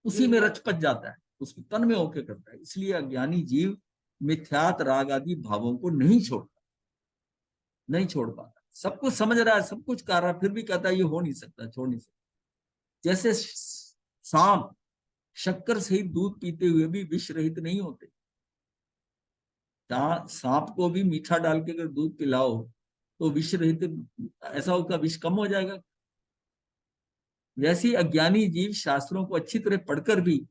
उसी में रच पच जाता है, उसको तन्मय होकर करता है। इसलिए अज्ञानी जीव मिथ्यात राग आदि भावों को नहीं छोड़ता, नहीं छोड़ पाता। सब कुछ समझ रहा है, सब कुछ कर रहा है, फिर भी कहता है ये हो नहीं सकता, छोड़ नहीं सकता। जैसे सांप शक्कर सहित दूध पीते हुए भी विष रहित नहीं होते। सांप को भी मीठा डाल के अगर दूध पिलाओ तो विष रहित, ऐसा होगा विष कम हो जाएगा? वैसे अज्ञानी जीव शास्त्रों को अच्छी तरह पढ़कर भी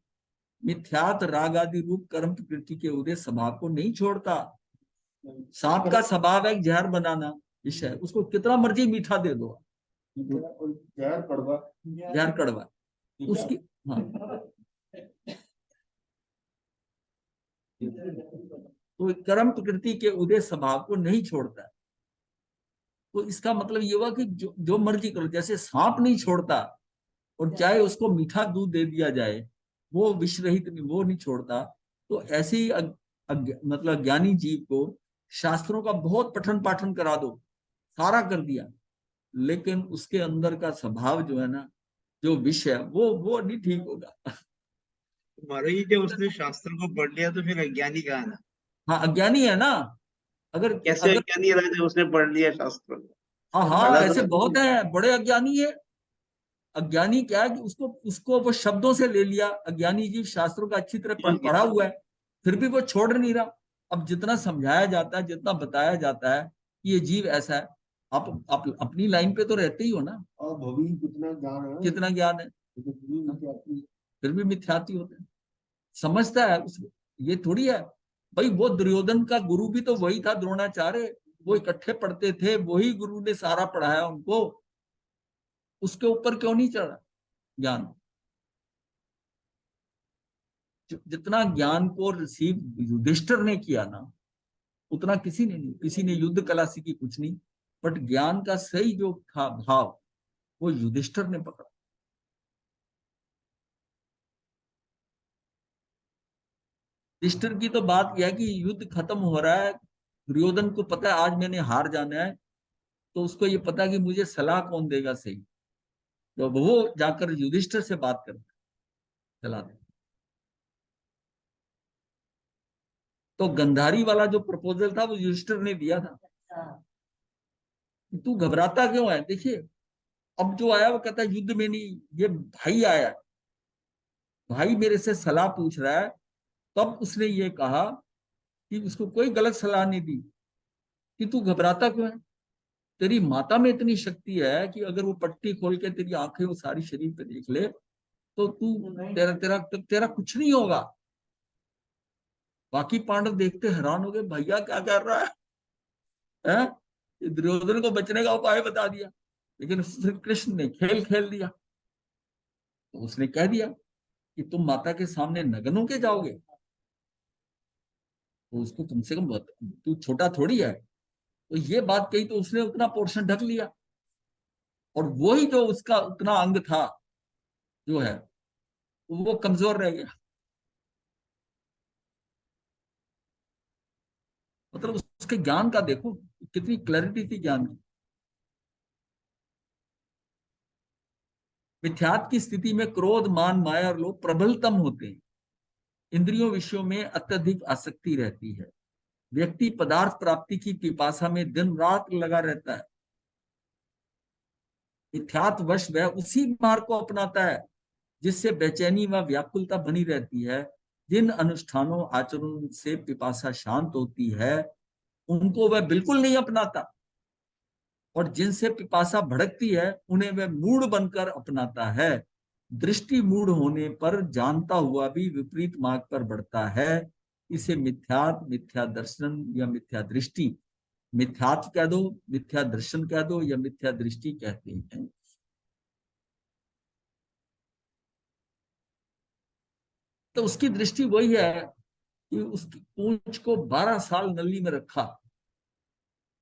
मिथ्यात राग आदि रूप कर्म प्रकृति के उदय स्वभाव को नहीं छोड़ता। सांप का स्वभाव है जहर बनाना विषय, उसको कितना मर्जी मीठा दे दो, जहर कड़वा, जहर कड़वा उसकी। हाँ, तो कर्म प्रकृति के उदय स्वभाव को नहीं छोड़ता। तो इसका मतलब ये हुआ कि जो मर्जी करो, जैसे सांप नहीं छोड़ता और चाहे उसको मीठा दूध दे दिया जाए वो विष रहित, वो नहीं छोड़ता। तो ऐसे ही मतलब ज्ञानी जीव को शास्त्रों का बहुत पठन पाठन करा दो, सारा कर दिया, लेकिन उसके अंदर का स्वभाव जो है ना, जो विष है वो नहीं ठीक होगा। महाराज जी जब उसने शास्त्र को पढ़ लिया तो फिर अज्ञानी कहा ना? हाँ अज्ञानी है ना। अगर कैसे अगर अज्ञानी रहा जब उसने पढ़ लिया शास्त्र को? हाँ तो हाँ भला तो ऐसे नहीं बहुत है। है, बड़े अज्ञानी है। अज्ञानी क्या है कि उसको उसको वो शब्दों से ले लिया। अज्ञानी जीव शास्त्रों का अच्छी तरह ठीक है। पढ़ा हुआ है, फिर भी वो छोड़ नहीं रहा। अब जितना समझाया जाता है, जितना बताया जाता है कि ये जीव ऐसा है, आप अपनी लाइन पे तो रहते ही हो ना। और भवी कितना ज्ञान है, कितना ज्ञान है, लेकिन फिर भी क्या अपनी फिर भी मिथ्यात्व होते हैं। समझता है ये थोड़ी है। भाई वो दुर्योधन का गुरु भी तो वही था, द्रोणाचार्य। वो इकट्ठे पढ़ते थे, वही गुरु ने सारा पढ़ाया उनको। उसके ऊपर क्यों नहीं चढ़ा ज्ञान? जितना ज्ञान को रिसीव युधिष्ठिर ने किया ना, उतना किसी ने नहीं। किसी ने युद्ध कला सीखी कुछ नहीं, बट ज्ञान का सही जो था भाव, वो युधिष्ठिर ने पकड़ा। युधिष्ठिर की तो बात यह है कि युद्ध खत्म हो रहा है, दुर्योधन को पता है आज मैंने हार जाना है, तो उसको ये पता है कि मुझे सलाह कौन देगा सही। तो वो जाकर युधिष्ठिर से बात करता चला दे। तो गंधारी वाला जो प्रपोजल था वो युधिष्ठिर ने दिया था। तू घबराता क्यों है? देखिए अब जो आया वो कहता है युद्ध में नहीं, ये भाई आया, भाई मेरे से सलाह पूछ रहा है। तब उसने ये कहा कि उसको कोई गलत सलाह नहीं दी कि तू घबराता क्यों है। तेरी माता में इतनी शक्ति है कि अगर वो पट्टी खोल के तेरी आंखें वो सारी शरीर पे देख ले, तो तू तेरा तेरा तेरा कुछ नहीं होगा। बाकी पांडव देखते हैरान हो गए, भैया क्या कर रहा है? दुर्योधन को बचने का उपाय बता दिया। लेकिन श्री कृष्ण ने खेल खेल दिया। तो उसने कह दिया कि तुम माता के सामने नग्न होके जाओगे, तो उसको कम से कम तू छोटा थोड़ी है। तो ये बात कही तो उसने उतना पोर्शन ढक लिया, और वही जो उसका उतना अंग था जो है, वो कमजोर रह गया। मतलब उसके ज्ञान का देखो कितनी क्लैरिटी थी ज्ञान की। मिथ्यात्व की स्थिति में क्रोध, मान, माया और लोभ प्रबलतम होते हैं। इंद्रियों विषयों में अत्यधिक आसक्ति रहती है। व्यक्ति पदार्थ प्राप्ति की पिपासा में दिन रात लगा रहता है। मिथ्यात्वश वह उसी मार्ग को अपनाता है जिससे बेचैनी व व्याकुलता बनी रहती है। जिन अनुष्ठानों आचरणों से पिपासा शांत होती है, उनको वह बिल्कुल नहीं अपनाता, और जिनसे पिपासा भड़कती है उन्हें वह मूढ़ बनकर अपनाता है। दृष्टि मूढ़ होने पर जानता हुआ भी विपरीत मार्ग पर बढ़ता है। इसे मिथ्यात्व, मिथ्या दर्शन या मिथ्या दृष्टि, मिथ्यात्व कह दो, मिथ्या दर्शन कह दो, या मिथ्या दृष्टि कहते हैं। तो उसकी दृष्टि वही है कि उसकी पूंछ को 12 साल नली में रखा,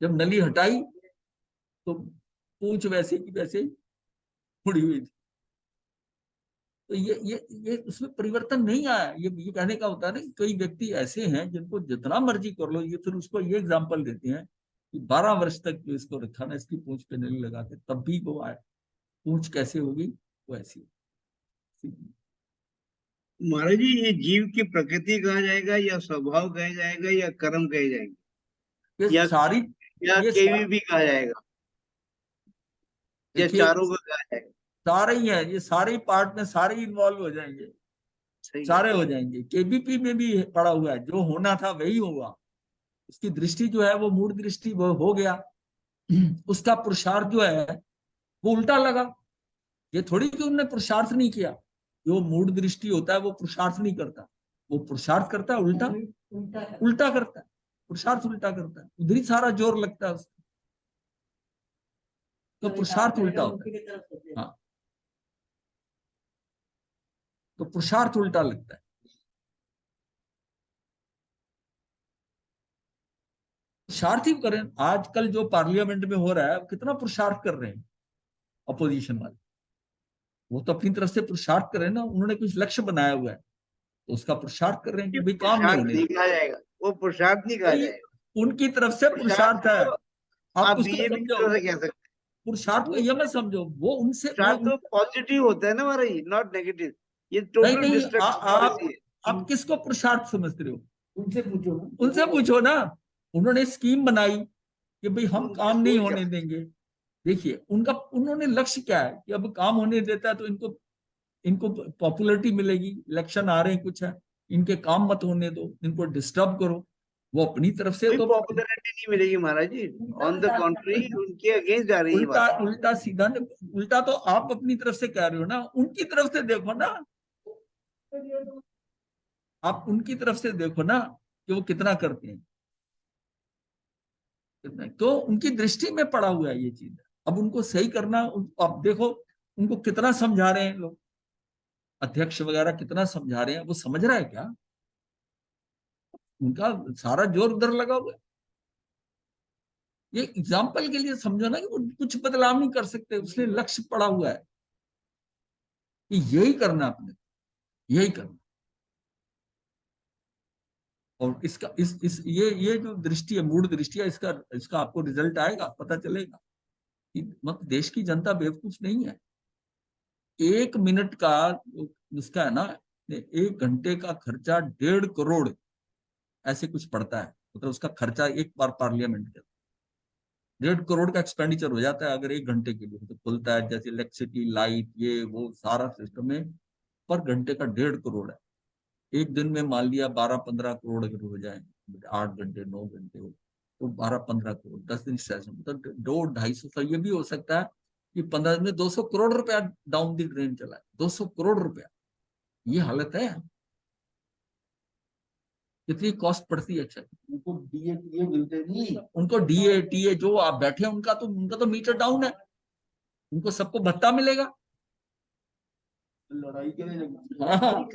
जब नली हटाई तो पूंछ वैसे की वैसे मुड़ी हुई थी। तो ये उसमें परिवर्तन नहीं आया। ये कहने का होता है ना कि कई व्यक्ति ऐसे हैं जिनको जितना मर्जी कर लो, ये फिर उसको ये एग्जाम्पल देते हैं कि 12 वर्ष तक जो इसको रखा ना, इसकी पूंछ पे नली लगा के, तब भी वो आए, पूंछ कैसे होगी वो ऐसी। महाराज जी ये जीव की प्रकृति कहा जाएगा या स्वभाव कहा जाएगा या कर्म कहे जाएंगे ये या सारी या ये केवी भी कहा जाएगा या देखिए चारों का कहा जाएगा? सारे ही है, ये सारे ही पार्ट में सारे ही इन्वॉल्व हो जाएंगे, सही है। सारे हो जाएंगे। केबीपी में भी पड़ा हुआ है, जो होना था वही होगा। उसकी दृष्टि जो है वो मूड दृष्टि वो हो गया। उसका पुरुषार्थ जो है वो उल्टा लगा। ये थोड़ी कि उन्होंने पुरुषार्थ नहीं किया। जो मूड दृष्टि होता है वो पुरुषार्थ नहीं करता, वो पुरुषार्थ करता है उल्टा, उल्टा करता है। पुरुषार्थ उल्टा करता है, उधर ही सारा जोर लगता है उसका। तो पुरुषार्थ उल्टा होता है। हाँ, तो पुरुषार्थ उल्टा लगता है। पुरुषार्थ ही करें। आजकल जो पार्लियामेंट में हो रहा है, कितना पुरुषार्थ कर रहे हैं अपोजिशन वाले। वो तो अपनी तरफ से पुरुषार्थ कर रहे हैं ना, उन्होंने कुछ लक्ष्य बनाया हुआ है, तो उसका पुरुषार्थ कर रहे हैं कि ये भाई काम नहीं पुरुषार्थ होने नहीं दें। कहा जाएगा, वो पुरुषार्थ नहीं कहा भाई जाएगा। उनकी तरफ से पुरुषार्थ पुरुषार्थ है। तो आप आप उसको बीजेपी की समझो, तरफ से कह सकते पुरुषार्थ हैं। को वो यह मत समझो, वो उनसे वो पुरुषार्थ तो पॉजिटिव होता है ना महाराज, नॉट नेगेटिव। ये नहीं टोटल नहीं, डिस्ट्रक्टिव पॉलिसी है। आप किसको पुरुषार्थ समझते हो? उनसे पूछो ना। उनसे पूछो ना। उन्होंने स्कीम बनाई कि भाई हम काम नहीं होने देंगे। देखिए उनका, उन्होंने लक्ष्य क्या है कि अब काम होने देता है तो इनको इनको पॉपुलैरिटी मिलेगी, इलेक्शन आ रहे हैं, कुछ है, इनके काम मत होने दो, इनको डिस्टर्ब करो। वो अपनी तरफ से कोई तो पॉपुलैरिटी नहीं मिलेगी महाराज जी, ऑन द कॉन्ट्री उनके अगेंस्ट जा रही है उल्टा बात। उल्टा सीधा उल्टा तो आप अपनी तरफ से कह रहे हो ना, उनकी तरफ से देखो ना। आप उनकी तरफ से देखो ना कि वो कितना करते हैं, कितना, तो उनकी दृष्टि में पड़ा हुआ है ये चीज। अब उनको सही करना, आप देखो उनको कितना समझा रहे हैं लोग, अध्यक्ष वगैरह कितना समझा रहे हैं, वो समझ रहा है क्या? उनका सारा जोर उधर लगा हुआ है। ये एग्जाम्पल के लिए समझो ना कि वो कुछ बदलाव नहीं कर सकते, उसने लक्ष्य पड़ा हुआ है कि यही करना अपने, यही करना। और इसका इस ये जो दृष्टि है, मूड दृष्टि है, इसका इसका आपको रिजल्ट आएगा, पता चलेगा कि मतलब देश की जनता बेवकूफ नहीं है। 1 मिनट का इसका है ना, 1 घंटे का खर्चा 1.5 करोड़ ऐसे कुछ पड़ता है, मतलब उसका खर्चा एक बार पार्लियामेंट के 1.5 करोड़ का एक्सपेंडिचर हो जाता है अगर 1 घंटे के लिए तो खुलता है, जैसे इलेक्ट्रिसिटी, लाइट, ये वो सारा सिस्टम में पर घंटे का 1.5 करोड़ है। एक दिन में मान लिया 12-15 करोड़ अगर हो जाए, 8 घंटे 9 घंटे हो तो 12-15 करोड़, 10 दिन सेशन मतलब 200-250 ये भी हो सकता है कि 15 दिन में 200 करोड़ रुपया डाउन दी ड्रेन चला है। 200 करोड़ रुपया, ये हालत है। कितनी कॉस्ट पड़ती है? अच्छा, उनको डीए टीए मिलते नहीं। उनको डीए टीए जो आप बैठे हैं उनका तो मीटर डाउन है, उनको सबको भत्ता मिलेगा। लड़ाई के लिए हाँ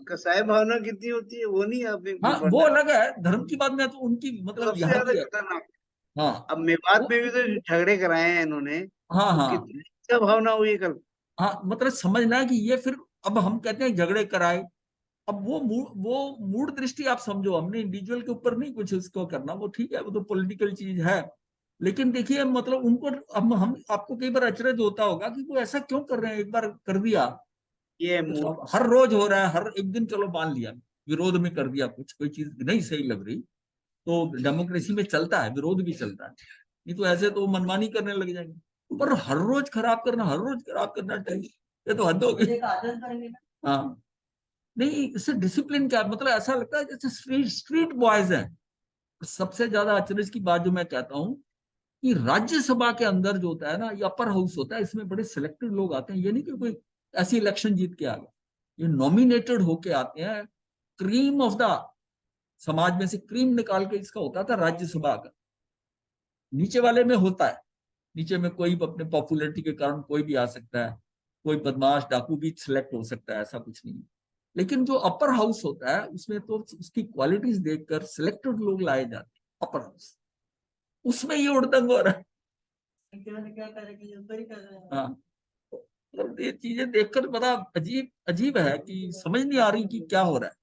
कसाई भावना कितनी होती है वो नहीं आप हाँ, वो अलग है, धर्म की बात में तो उनकी मतलब सबसे यहाँ ज्यादा की है। खतरनाक। हाँ अब मेवात वो, में भी तो झगड़े कराए हैं इन्होंने, हाँ तो हाँ कितनी क्या भावना हुई कल। हाँ, मतलब समझना है कि ये फिर, अब हम कहते हैं झगड़े कराए, अब वो मूड दृष्टि आप समझो, हमने इंडिविजुअल के ऊपर नहीं कुछ उसको करना, वो ठीक है, वो तो पॉलिटिकल चीज है। लेकिन देखिए मतलब उनको, अब हम आपको कई बार अचरज होता होगा कि वो ऐसा क्यों कर रहे हैं, एक बार कर दिया ये तो मूड। अब हर रोज हो रहा है, हर एक दिन चलो मान लिया, विरोध में कर दिया, कुछ कोई चीज नहीं सही लग रही तो डेमोक्रेसी में चलता है, विरोध भी चलता है, नहीं तो ऐसे तो मनमानी करने लग जाएंगे। पर हर रोज खराब करना, हर रोज खराब करना, ये तो हद हो गई। हाँ, नहीं इससे डिसिप्लिन क्या, मतलब ऐसा लगता है जैसे स्ट्रीट स्ट्रीट बॉयज हैं। सबसे ज्यादा अचरज की बात जो मैं कहता हूँ कि राज्यसभा के अंदर जो होता है ना, ये अपर हाउस होता है, इसमें बड़े सिलेक्टेड लोग आते हैं, ये नहीं कि कोई ऐसी इलेक्शन जीत के आ गया, ये नॉमिनेटेड होके आते हैं, क्रीम ऑफ द समाज में से क्रीम निकाल के इसका होता था राज्यसभा का। नीचे वाले में होता है, नीचे में कोई अपने पॉपुलैरिटी के कारण कोई भी आ सकता है, कोई बदमाश डाकू भी सिलेक्ट हो सकता है, ऐसा कुछ नहीं है। लेकिन जो अपर हाउस होता है उसमें तो उसकी क्वालिटीज देखकर सिलेक्टेड लोग लाए जाते हैं अपर हाउस, उसमें ये उड़दंग हो रहा है। हाँ, मतलब ये चीजें देखकर बड़ा अजीब अजीब है कि समझ नहीं आ रही कि क्या हो रहा है।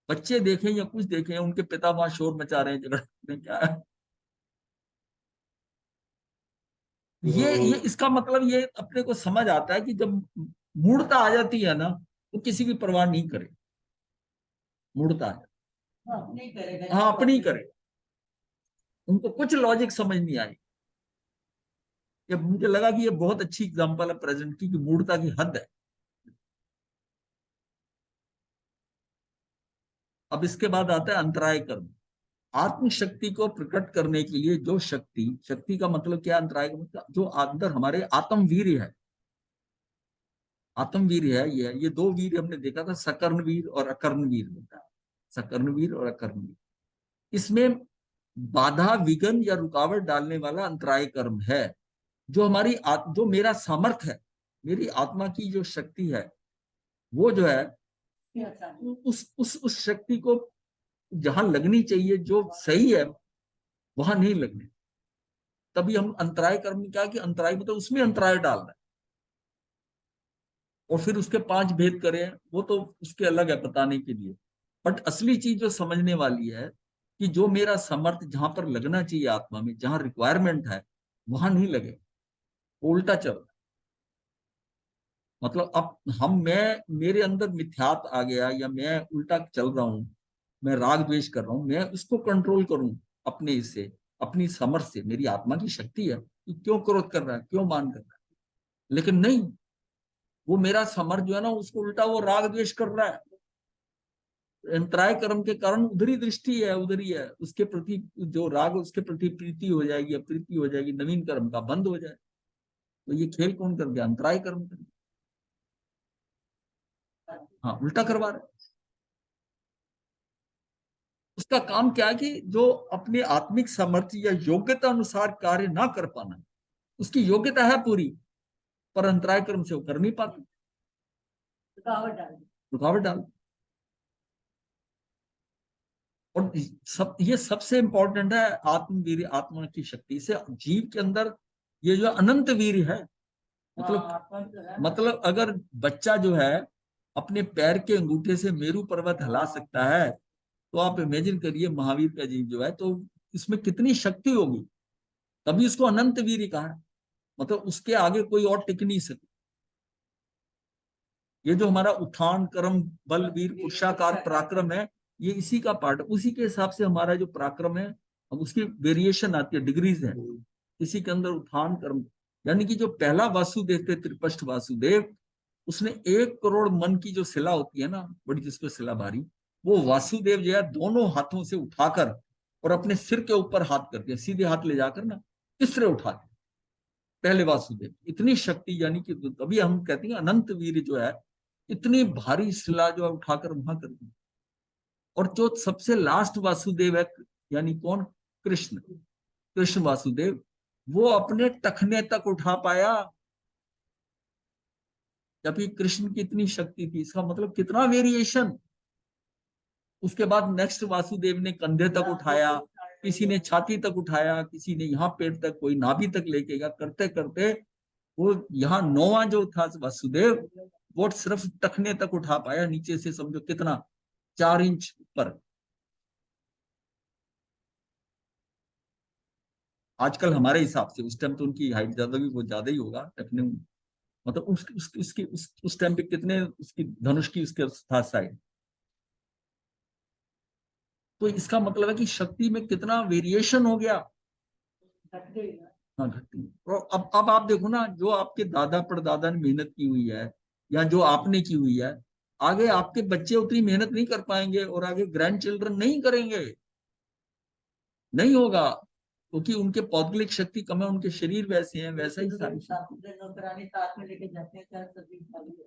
बच्चे देखें या कुछ देखें, उनके पिता वहां शोर मचा रहे हैं, झगड़ रहे हैं, क्या है ये इसका मतलब ये अपने को समझ आता है कि जब मूर्ता आ जाती है ना तो किसी की परवाह नहीं करे, मूर्ता आ जाती, हाँ अपनी करे, उनको कुछ लॉजिक समझ नहीं आई। ये मुझे लगा कि ये बहुत अच्छी एग्जांपल है प्रेजेंट की कि मूर्ता की हद है। अब इसके बाद आता है अंतराय कर्म। आत्म शक्ति को प्रकट करने के लिए जो शक्ति, शक्ति का मतलब क्या, अंतराय का मतलब जो अंदर हमारे आत्मवीर है, आत्मवीर है, ये दो वीर हमने देखा था, सकर्णवीर और अकर्णवीर होता है, सकर्णवीर और अकर्णवीर। इसमें बाधा विघ्न या रुकावट डालने वाला अंतराय कर्म है। जो हमारी जो मेरा सामर्थ्य है, मेरी आत्मा की जो शक्ति है, वो जो है उस शक्ति को जहां लगनी चाहिए जो सही है वहां नहीं लगने, तभी हम अंतराय कर्म क्या, कि अंतराय मतलब उसमें अंतराय डालना है। और फिर उसके 5 भेद करें, वो तो उसके अलग है बताने के लिए। बट असली चीज जो समझने वाली है कि जो मेरा समर्थ जहां पर लगना चाहिए आत्मा में, जहां रिक्वायरमेंट है वहां नहीं लगे, उल्टा चल रहा मतलब अब मैं मेरे अंदर मिथ्यात आ गया या मैं उल्टा चल रहा हूँ, मैं राग द्वेष कर रहा हूँ, मैं उसको कंट्रोल करूं अपने इससे, अपनी समझ से, मेरी आत्मा की शक्ति है कि क्यों क्रोध कर रहा है, क्यों मान कर रहा है। लेकिन नहीं, वो मेरा समर्थ जो है ना, उसको उल्टा वो राग द्वेष कर रहा है। अंतराय कर्म के कारण उधर ही दृष्टि है, उधर ही है, उसके प्रति जो राग, उसके प्रति प्रीति हो जाएगी, अप्रीति हो जाएगी, नवीन कर्म का बंद हो जाए। तो ये खेल कौन कर गया? अंतराय कर्म कर, हाँ उल्टा करवा रहा है। उसका काम क्या है कि जो अपनी आत्मिक सामर्थ्य या योग्यता अनुसार कार्य ना कर पाना, उसकी योग्यता है पूरी, पर अंतराय कर्म से वो कर नहीं पाता, रुकावट डाल। और ये सबसे इंपॉर्टेंट है, आत्मवीर, आत्मा की शक्ति से जीव के अंदर ये जो अनंत वीर है। मतलब अगर बच्चा जो है अपने पैर के अंगूठे से मेरू पर्वत हिला सकता है, तो आप इमेजिन करिए महावीर का जीव जो है, तो इसमें कितनी शक्ति होगी। तभी उसको अनंत वीर कहा है, मतलब उसके आगे कोई और टिक नहीं सकता। ये जो हमारा उत्थान कर्म बल वीर पुरुषाकार पराक्रम है, ये इसी का पार्ट है। उसी के हिसाब से हमारा जो पराक्रम है, अब उसकी वेरिएशन आती है, डिग्रीज है। इसी के अंदर उत्थान कर्म, यानी कि जो पहला वासुदेव थे, त्रिपष्ठ वासुदेव, उसने 1 करोड़ मन की जो शिला होती है ना, बड़ी जिसपे शिला भारी, वो वासुदेव जो है दोनों हाथों से उठाकर और अपने सिर के ऊपर हाथ करके, सीधे हाथ ले जाकर ना तीसरे उठाते, पहले वासुदेव। इतनी शक्ति, यानी कि तभी हम कहते हैं अनंत वीर जो है, इतनी भारी शिला जो है उठाकर वहां कर दी। और जो सबसे लास्ट वासुदेव है, यानी कौन? कृष्ण, कृष्ण वासुदेव, वो अपने टखने तक उठा पाया। जबकि कृष्ण की इतनी शक्ति थी, इसका मतलब कितना वेरिएशन। उसके बाद नेक्स्ट वासुदेव ने कंधे तक उठाया, किसी ने छाती तक उठाया, किसी ने यहाँ पेट तक, कोई नाभि तक लेके गया, करते करते वो यहाँ 9वां जो था वासुदेव, वो सिर्फ टखने तक उठा पाया, नीचे से समझो कितना, 4 इंच पर। आजकल हमारे हिसाब से, उस टाइम तो उनकी हाइट ज्यादा भी, बहुत ज्यादा ही होगा टखने, मतलब उस टाइम पे कितने उसकी धनुष की उसके था साइड। तो इसका मतलब है कि शक्ति में कितना वेरिएशन हो गया। हाँ घटती है। और अब आप देखो ना, जो आपके दादा परदादा ने मेहनत की हुई है, या जो आपने की हुई है, आगे आपके बच्चे उतनी मेहनत नहीं कर पाएंगे, और आगे ग्रैंड चिल्ड्रन नहीं करेंगे, नहीं होगा, क्योंकि उनके पौगलिक शक्ति कम है, उनके शरीर वैसे हैं, वैसा ही सारी नौकरानी साथ में लेके जाते हैं।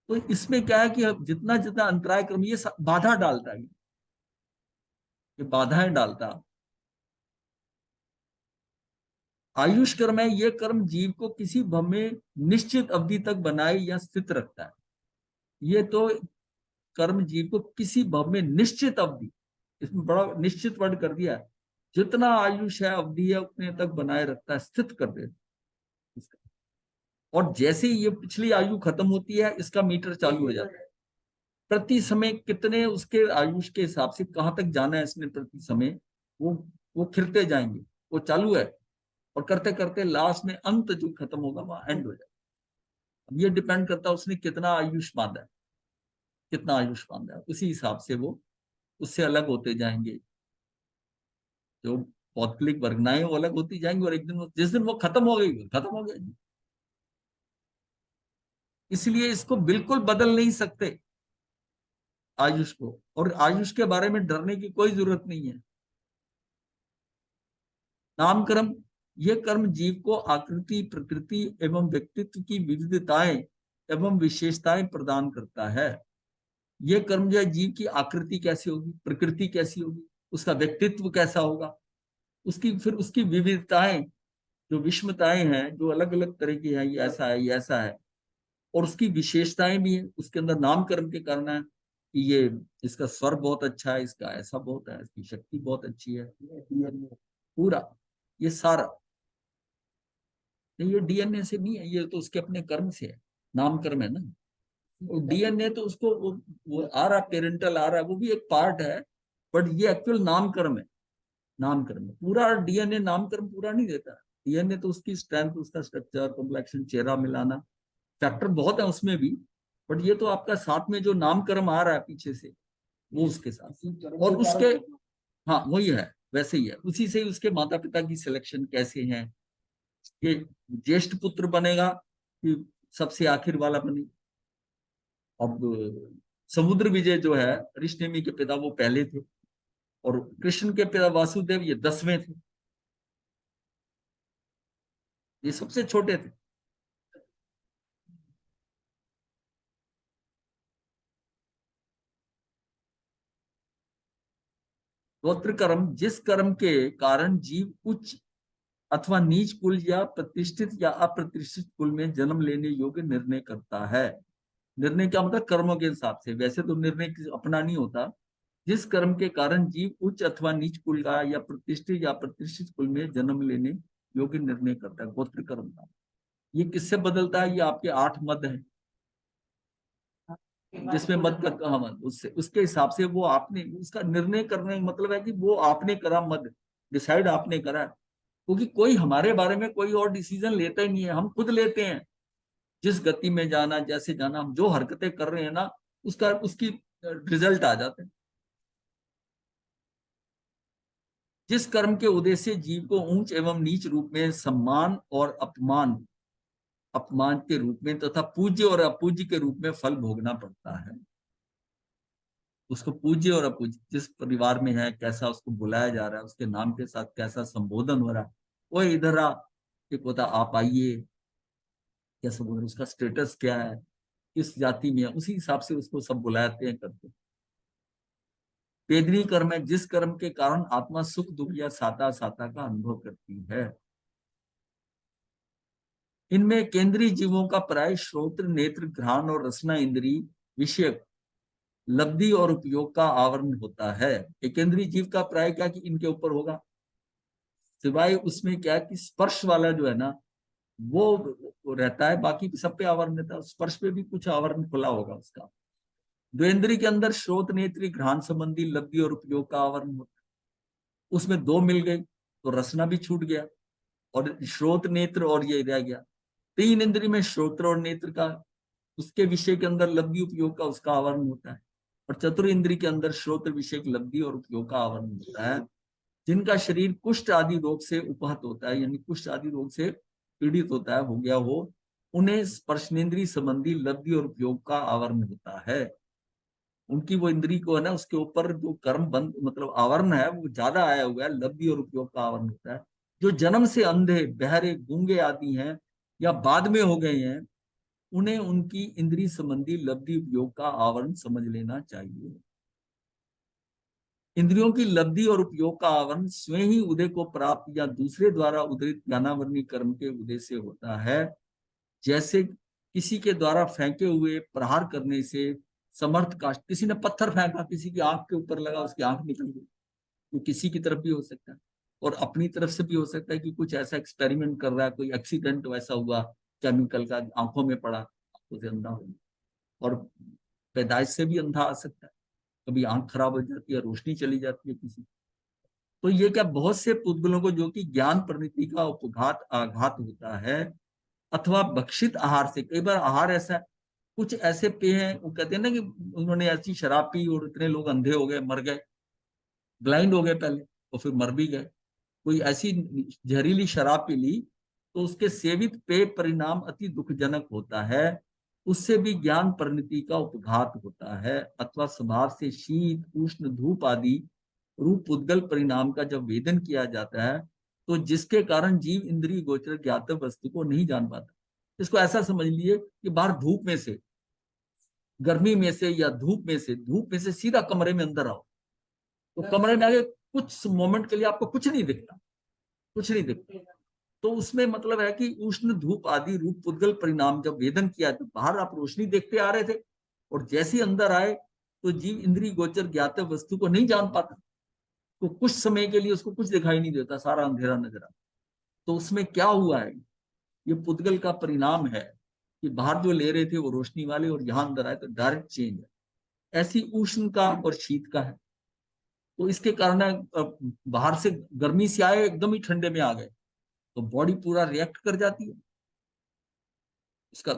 तो इसमें क्या है कि जितना जितना अंतराय क्रम, ये बाधा डालता है, ये बाधाएं डालता है। आयुष कर्म है, ये कर्म जीव को किसी भव में निश्चित अवधि तक बनाए या स्थित रखता है। ये तो कर्म जीव को किसी भव में निश्चित अवधि, इसमें बड़ा निश्चित वर्ड कर दिया है, जितना आयुष है, अवधि है, उतने तक बनाए रखता है, स्थित कर देता है। और जैसे ही ये पिछली आयु खत्म होती है, इसका मीटर चालू हो जाता है। प्रति समय कितने उसके आयुष के हिसाब से कहां तक जाना है इसने, प्रति समय वो वो खिलते जाएंगे, वो चालू है। और करते करते लास्ट में अंत जो खत्म होगा, वहां एंड हो जाएगा। ये डिपेंड करता है उसने कितना आयुष बांधा है, कितना आयुष बांधा है, उसी हिसाब से वो उससे अलग होते जाएंगे। जो पौत्तलिक वर्गनाएं वो अलग होती जाएंगी, और एक दिन जिस दिन वो खत्म हो गई, वो खत्म हो गया। इसलिए इसको बिल्कुल बदल नहीं सकते आयुष को, और आयुष के बारे में डरने की कोई जरूरत नहीं है। नामकर्म, ये कर्म जीव को आकृति, प्रकृति एवं व्यक्तित्व की विविधताएं एवं विशेषताएं प्रदान करता है। ये कर्म जो है, जीव की आकृति कैसी होगी, प्रकृति कैसी होगी, उसका व्यक्तित्व कैसा होगा, उसकी फिर उसकी विविधताएं, जो विषमताएं हैं, जो अलग अलग तरह की है, ये ऐसा है, ये ऐसा है। और उसकी विशेषताएं भी है उसके अंदर, नामकर्म के कारण है कि ये, इसका स्वर बहुत अच्छा है, इसका ऐसा बहुत है, इसकी शक्ति बहुत अच्छी है, पूरा ये सारा। नहीं, ये डीएनए से नहीं है, ये तो उसके अपने कर्म से है, नामकर्म है ना। डीएनए तो उसको वो आ रहा, पेरेंटल आ रहा है, वो भी एक पार्ट है, बट ये एक्चुअल नामकर्म है। नामकर्म पूरा, डीएनए नामकर्म पूरा नहीं देता। डीएनए तो उसकी स्ट्रेंथ, उसका स्ट्रक्चर, कॉम्प्लेक्शन, चेहरा मिलाना, फैक्टर बहुत है उसमें भी, बट ये तो आपका साथ में जो नामकरण आ रहा है पीछे से, वो उसके साथ, और उसके, हाँ वही है, वैसे ही है, उसी से ही उसके माता पिता की सिलेक्शन कैसे है, ये ज्येष्ठ पुत्र बनेगा कि सबसे आखिर वाला बने। अब समुद्र विजय जो है, ऋषनेमि के पिता वो पहले थे, और कृष्ण के पिता वासुदेव ये 10वें थे, ये सबसे छोटे थे। गोत्र कर्म, जिस कर्म के कारण जीव उच्च अथवा नीच कुल या प्रतिष्ठित या अप्रतिष्ठित कुल में जन्म लेने योग्य निर्णय करता है। निर्णय क्या मतलब, कर्मों के हिसाब से, वैसे तो निर्णय अपना नहीं होता। जिस कर्म के कारण जीव उच्च अथवा नीच कुल का या प्रतिष्ठित या प्रतिष्ठित कुल में जन्म लेने योग्य निर्णय करता है, गोत्र कर्म का। ये किससे बदलता है, ये आपके 8 मद हैं, जिसमें मत का हाँ, मत उससे, उसके हिसाब से वो आपने उसका निर्णय करने का मतलब है कि वो आपने करा, मत डिसाइड आपने करा, क्योंकि कोई हमारे बारे में कोई और डिसीजन लेता ही नहीं है, हम खुद लेते हैं। जिस गति में जाना, जैसे जाना, हम जो हरकतें कर रहे हैं ना, उसका उसकी रिजल्ट आ जाते हैं। जिस कर्म के उद्देश्य जीव को ऊंच एवं नीच रूप में, सम्मान और अपमान अपमान के रूप में तथा पूज्य और अपूज्य के रूप में फल भोगना पड़ता है, उसको पूज्य और अपूज्य, जिस परिवार में है, कैसा उसको बुलाया जा रहा है, उसके नाम के साथ कैसा संबोधन हो रहा है, वो इधर आ, एक होता आप आइए, कैसा बोल रहे, उसका स्टेटस क्या है, किस जाति में है, उसी हिसाब से उसको सब बुलाते हैं, करते हैं। पेदनी कर्म है, जिस कर्म के कारण आत्मा सुख दुख या साता साता का अनुभव करती है। इनमें केंद्रीय जीवों का प्राय श्रोत्र, नेत्र, घ्राण और रसना इंद्री विषयक लब्धि और उपयोग का आवरण होता है। केंद्रीय जीव का प्राय क्या कि इनके ऊपर होगा, सिवाय उसमें क्या कि स्पर्श वाला जो है ना, वो रहता है, बाकी सब पे आवरण रहता है, स्पर्श पे भी कुछ आवरण खुला होगा उसका। द्वेंद्री के अंदर श्रोत, नेत्री, घ्राण संबंधी लब्धि और उपयोग का आवरण होता है, उसमें 2 मिल गई तो रसना भी छूट गया, और श्रोत, नेत्र और ये रह गया। 3 इंद्री में श्रोत्र और नेत्र का, उसके विषय के अंदर लब्धि उपयोग का उसका आवरण होता है, और चतुर इंद्री के अंदर श्रोत्र विषय लब्धि और उपयोग का आवरण होता है। जिनका शरीर कुष्ठ आदि रोग से उपहत होता है, यानी कुष्ठ आदि रोग से पीड़ित होता है, हो गया हो, उन्हें स्पर्शनेन्द्रिय संबंधी लब्धि और उपयोग का आवरण होता है। उनकी वो इंद्री को है ना, उसके ऊपर जो कर्म बंद मतलब आवरण है वो ज्यादा आया हुआ है, लब्धि और उपयोग का आवरण होता है। जो जन्म से अंधे, बहरे, गूंगे आदि हैं या बाद में हो गए हैं, उन्हें उनकी इंद्री संबंधी लब्धि उपयोग का आवरण समझ लेना चाहिए। इंद्रियों की लब्धि और उपयोग का आवरण स्वयं ही उदय को प्राप्त या दूसरे द्वारा उदरित ज्ञानावरणी कर्म के उदय से होता है। जैसे किसी के द्वारा फेंके हुए प्रहार करने से समर्थ का, किसी ने पत्थर फेंका, किसी की आंख के ऊपर लगा, उसकी आंख निकल गई, वो किसी की तरफ भी हो सकता है, और अपनी तरफ से भी हो सकता है कि कुछ ऐसा एक्सपेरिमेंट कर रहा है, कोई एक्सीडेंट वैसा हुआ केमिकल का, आंखों में पड़ा, आंखों से अंधा हो, और पैदाइश से भी अंधा आ सकता है, कभी आंख खराब हो जाती है, रोशनी चली जाती है किसी। तो ये क्या, बहुत से पुद्गलों को जो कि ज्ञान परिणति का उपघात आघात होता है, अथवा भक्षित आहार से, कई बार आहार ऐसा है, कुछ ऐसे पेय हैं, वो कहते हैं ना कि उन्होंने ऐसी शराब पी और इतने लोग अंधे हो गए, मर गए, ब्लाइंड हो गए पहले, और फिर मर भी गए। कोई ऐसी जहरीली शराब पी ली तो उसके सेवित पेय परिणाम अति दुखजनक होता है, उससे भी ज्ञान परिणति का उपघात होता है, अथवा स्वभाव से शीत, उष्ण, धूप आदि रूप उद्गल परिणाम का जब वेदन किया जाता है, तो जिसके कारण जीव इंद्रिय गोचर ज्ञात वस्तु को नहीं जान पाता। इसको ऐसा समझ लीजिए कि बाहर धूप में से, गर्मी में से या धूप में से सीधा कमरे में अंदर आओ, तो कमरे में आगे कुछ मोमेंट के लिए आपको कुछ नहीं दिखता, कुछ नहीं दिखता। तो उसमें मतलब है कि उष्ण, धूप आदि रूप पुद्गल परिणाम जब वेदन किया, तो बाहर आप रोशनी देखते आ रहे थे, और जैसे ही अंदर आए तो जीव इंद्रिय गोचर ज्ञात वस्तु को नहीं जान पाता, तो कुछ समय के लिए उसको कुछ दिखाई नहीं देता, सारा अंधेरा नजर आता। तो उसमें क्या हुआ है, ये पुद्गल का परिणाम है कि बाहर जो ले रहे थे वो रोशनी वाले, और यहाँ अंदर आए तो डायरेक्ट चेंज है। ऐसी उष्ण का और शीत का है, तो इसके कारण बाहर से गर्मी से आए, एकदम ही ठंडे में आ गए, तो बॉडी पूरा रिएक्ट कर जाती है।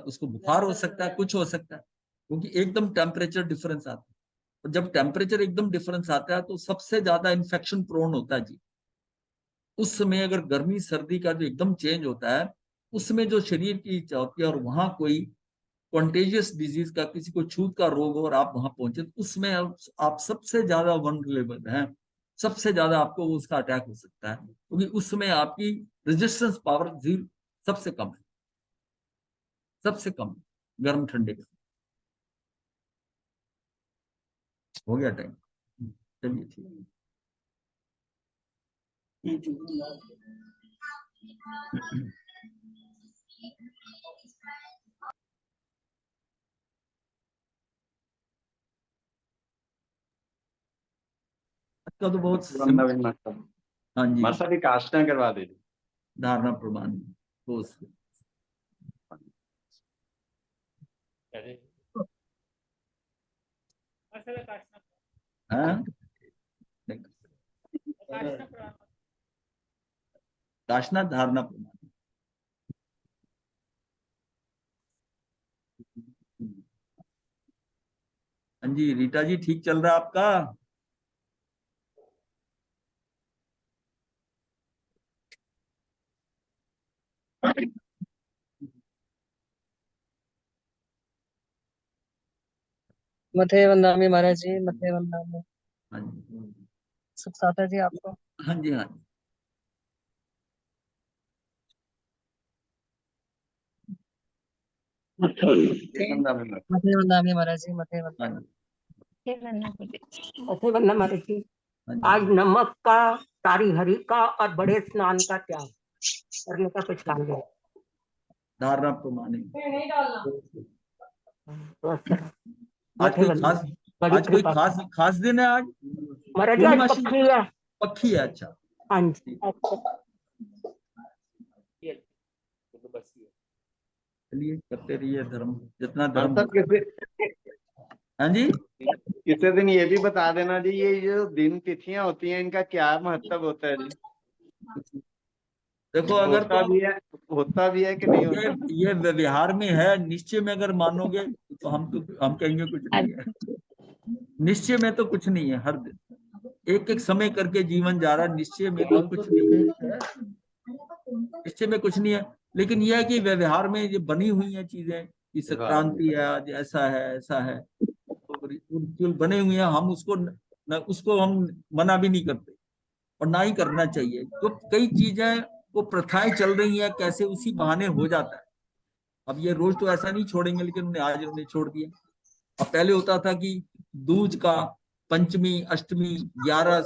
उसको बुखार हो सकता है, कुछ हो सकता है, क्योंकि एकदम टेम्परेचर डिफरेंस आता है। और जब टेम्परेचर एकदम डिफरेंस आता है तो सबसे ज्यादा इन्फेक्शन प्रोन होता है जी। उस समय अगर गर्मी सर्दी का जो एकदम चेंज होता है, उसमें जो शरीर की इच्छा होती है और वहां कोई कॉन्टेजियस डिजीज का, किसी को छूत का रोग हो और आप वहां पहुंचे, तो उसमें आप सबसे ज्यादा वनरेबल हैं, सबसे ज्यादा आपको उसका अटैक हो सकता है, क्योंकि उसमें आपकी रेजिस्टेंस पावर जीरो, सबसे कम है, सबसे कम गर्म ठंडे का। हो गया टाइम, चलिए ठीक है। इसका तो बहुत नवीन मास्टर, हाँ जी, मास्टर की कास्टिंग करवा दीजिए। धारणा प्रमाण तो हाँ, काशना धारणा प्रमाण। हाँ जी रीटा जी, ठीक चल रहा है आपका? मथे वंदामी महाराज जी, मथे वंदामी। हाँ जी, सुख साता जी आपको। हाँ जी, हाँ जी। मथे वंदामी महाराज जी, मथे हाँ वंदामी। जी, मथे वंदना महाराज जी। हाँ आज जी। नमक का, तारी हरी का और बड़े स्नान का त्याग करने का कुछ काम नहीं। धारणा प्रमाण तो अच्छा, आज मथे कोई वंदना खास, बड़ी आज कोई कृपा खास खास दिन है आज? महाराज जी। आज पूर्णमासी पक्षी है। पक्षी है, अच्छा। हाँ जी। चलिए करते रहिए धर्म, जितना धर्म। मास्टर किसी हाँ जी, किसी दिन ये भी बता देना जी, ये जो दिन तिथियां होती हैं इनका क्या महत्व होता है जी? देखो अगर तो होता भी है कि नहीं ये होता? ये व्यवहार में है, निश्चय में अगर मानोगे तो हम कहेंगे कुछ नहीं है। निश्चय में तो कुछ नहीं है, हर दिन एक एक समय करके जीवन जा रहा है, निश्चय में तो कुछ नहीं है, निश्चय में कुछ नहीं है। लेकिन यह है कि व्यवहार में ये बनी हुई है चीजें कि संक्रांति है, आज ऐसा है, ऐसा है, तो रिचुअल बने हुए हैं, हम उसको हम मना भी नहीं करते और ना ही करना चाहिए। तो कई चीजें वो प्रथाएं चल रही हैं, कैसे उसी बहाने हो जाता है। अब ये रोज तो ऐसा नहीं छोड़ेंगे, लेकिन उन्हें छोड़ दिया। अब पहले होता था कि दूज का पंचमी, अष्टमी, 11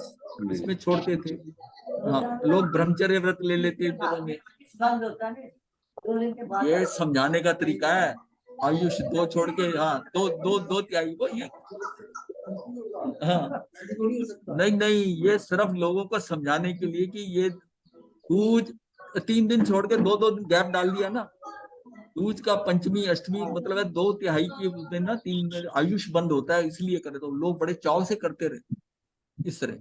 इसमें छोड़ते थे। हाँ, लोग ब्रह्मचर्य व्रत ले लेते इन दिनों में। ये समझाने का तरीका है, आयुष 2 छोड़ के, हाँ, दो त्यागी वो ये। हाँ, नहीं नहीं, ये सिर्फ लोगों को समझाने के लिए कि ये दूज 3 दिन छोड़ के 2 दिन गैप डाल दिया ना। दूज का पंचमी अष्टमी मतलब है 2/3 की उस दिन ना, 3 आयुष बंद होता है, इसलिए करे तो लोग बड़े चाव से करते रहे इस तरह।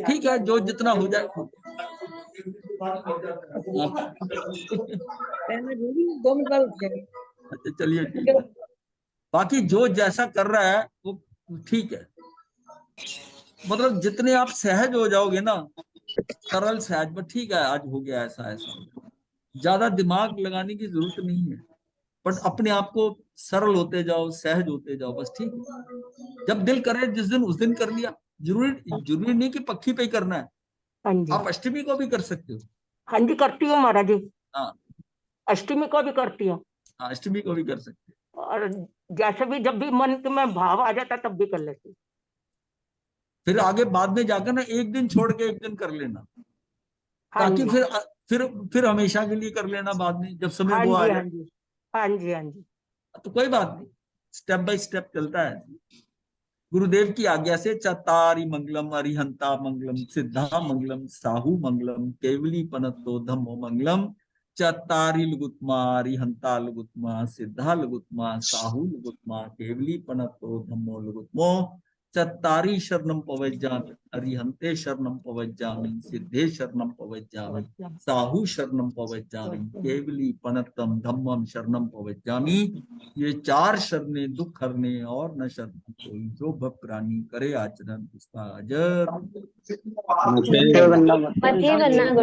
ठीक है, जो जितना हो जाए। अच्छा चलिए ठीक है, बाकी जो जैसा कर रहा है वो ठीक है। मतलब जितने आप सहज हो जाओगे ना, सरल सहज, बस ठीक है, आज हो गया ऐसा ऐसा, ज्यादा दिमाग लगाने की जरूरत नहीं है, बट अपने आप को सरल होते जाओ, सहज होते जाओ, बस ठीक है। जब दिल करे जिस दिन उस दिन कर लिया, जरूरी जरूरी नहीं कि पक्की पे ही करना है, हाँ जी। आप अष्टमी को भी कर सकते हो। हाँ जी, करती हूँ महाराज जी। हाँ, अष्टमी को भी करती हूँ। हाँ, अष्टमी को भी कर सकते हो। और जैसे भी जब भी मन में भाव आ जाता तब भी कर लेती हूँ। फिर आगे बाद में जाकर ना एक दिन छोड़ के एक दिन कर लेना, हाँ ताकि जी, फिर हमेशा के लिए कर लेना बाद में जब समय हाँ वो आ जी, हाँ जाए। जी, हाँ जी, हाँ जी। तो कोई बात नहीं, स्टेप बाय स्टेप चलता है। गुरुदेव की आज्ञा से चतारी मंगलम, अरिहंता मंगलम, सिद्धा मंगलम, साहू मंगलम, केवली पनतो धम्मो मंगलम। चतारी लुगुत्मा, अरिहंता लुगुत्मा, सिद्धा लुगुत्मा, साहू लुगुत्मा, केवली पनतो धम्मो लुगुत्मो। चत्तारी शरणम पवज्जामि, अरिहंते शरणम पवज्जामि, सिद्धे शरणम पवज्जामि, साहू शरणम पवज्जामि, केवली पनत्तम धम्मम शरणम पवज्जामि। ये 4 शरणें दुख हरने और न शरण कोई, जो भव प्राणी करे आचरण उसका अजर। मथे वंदना मथे वंदना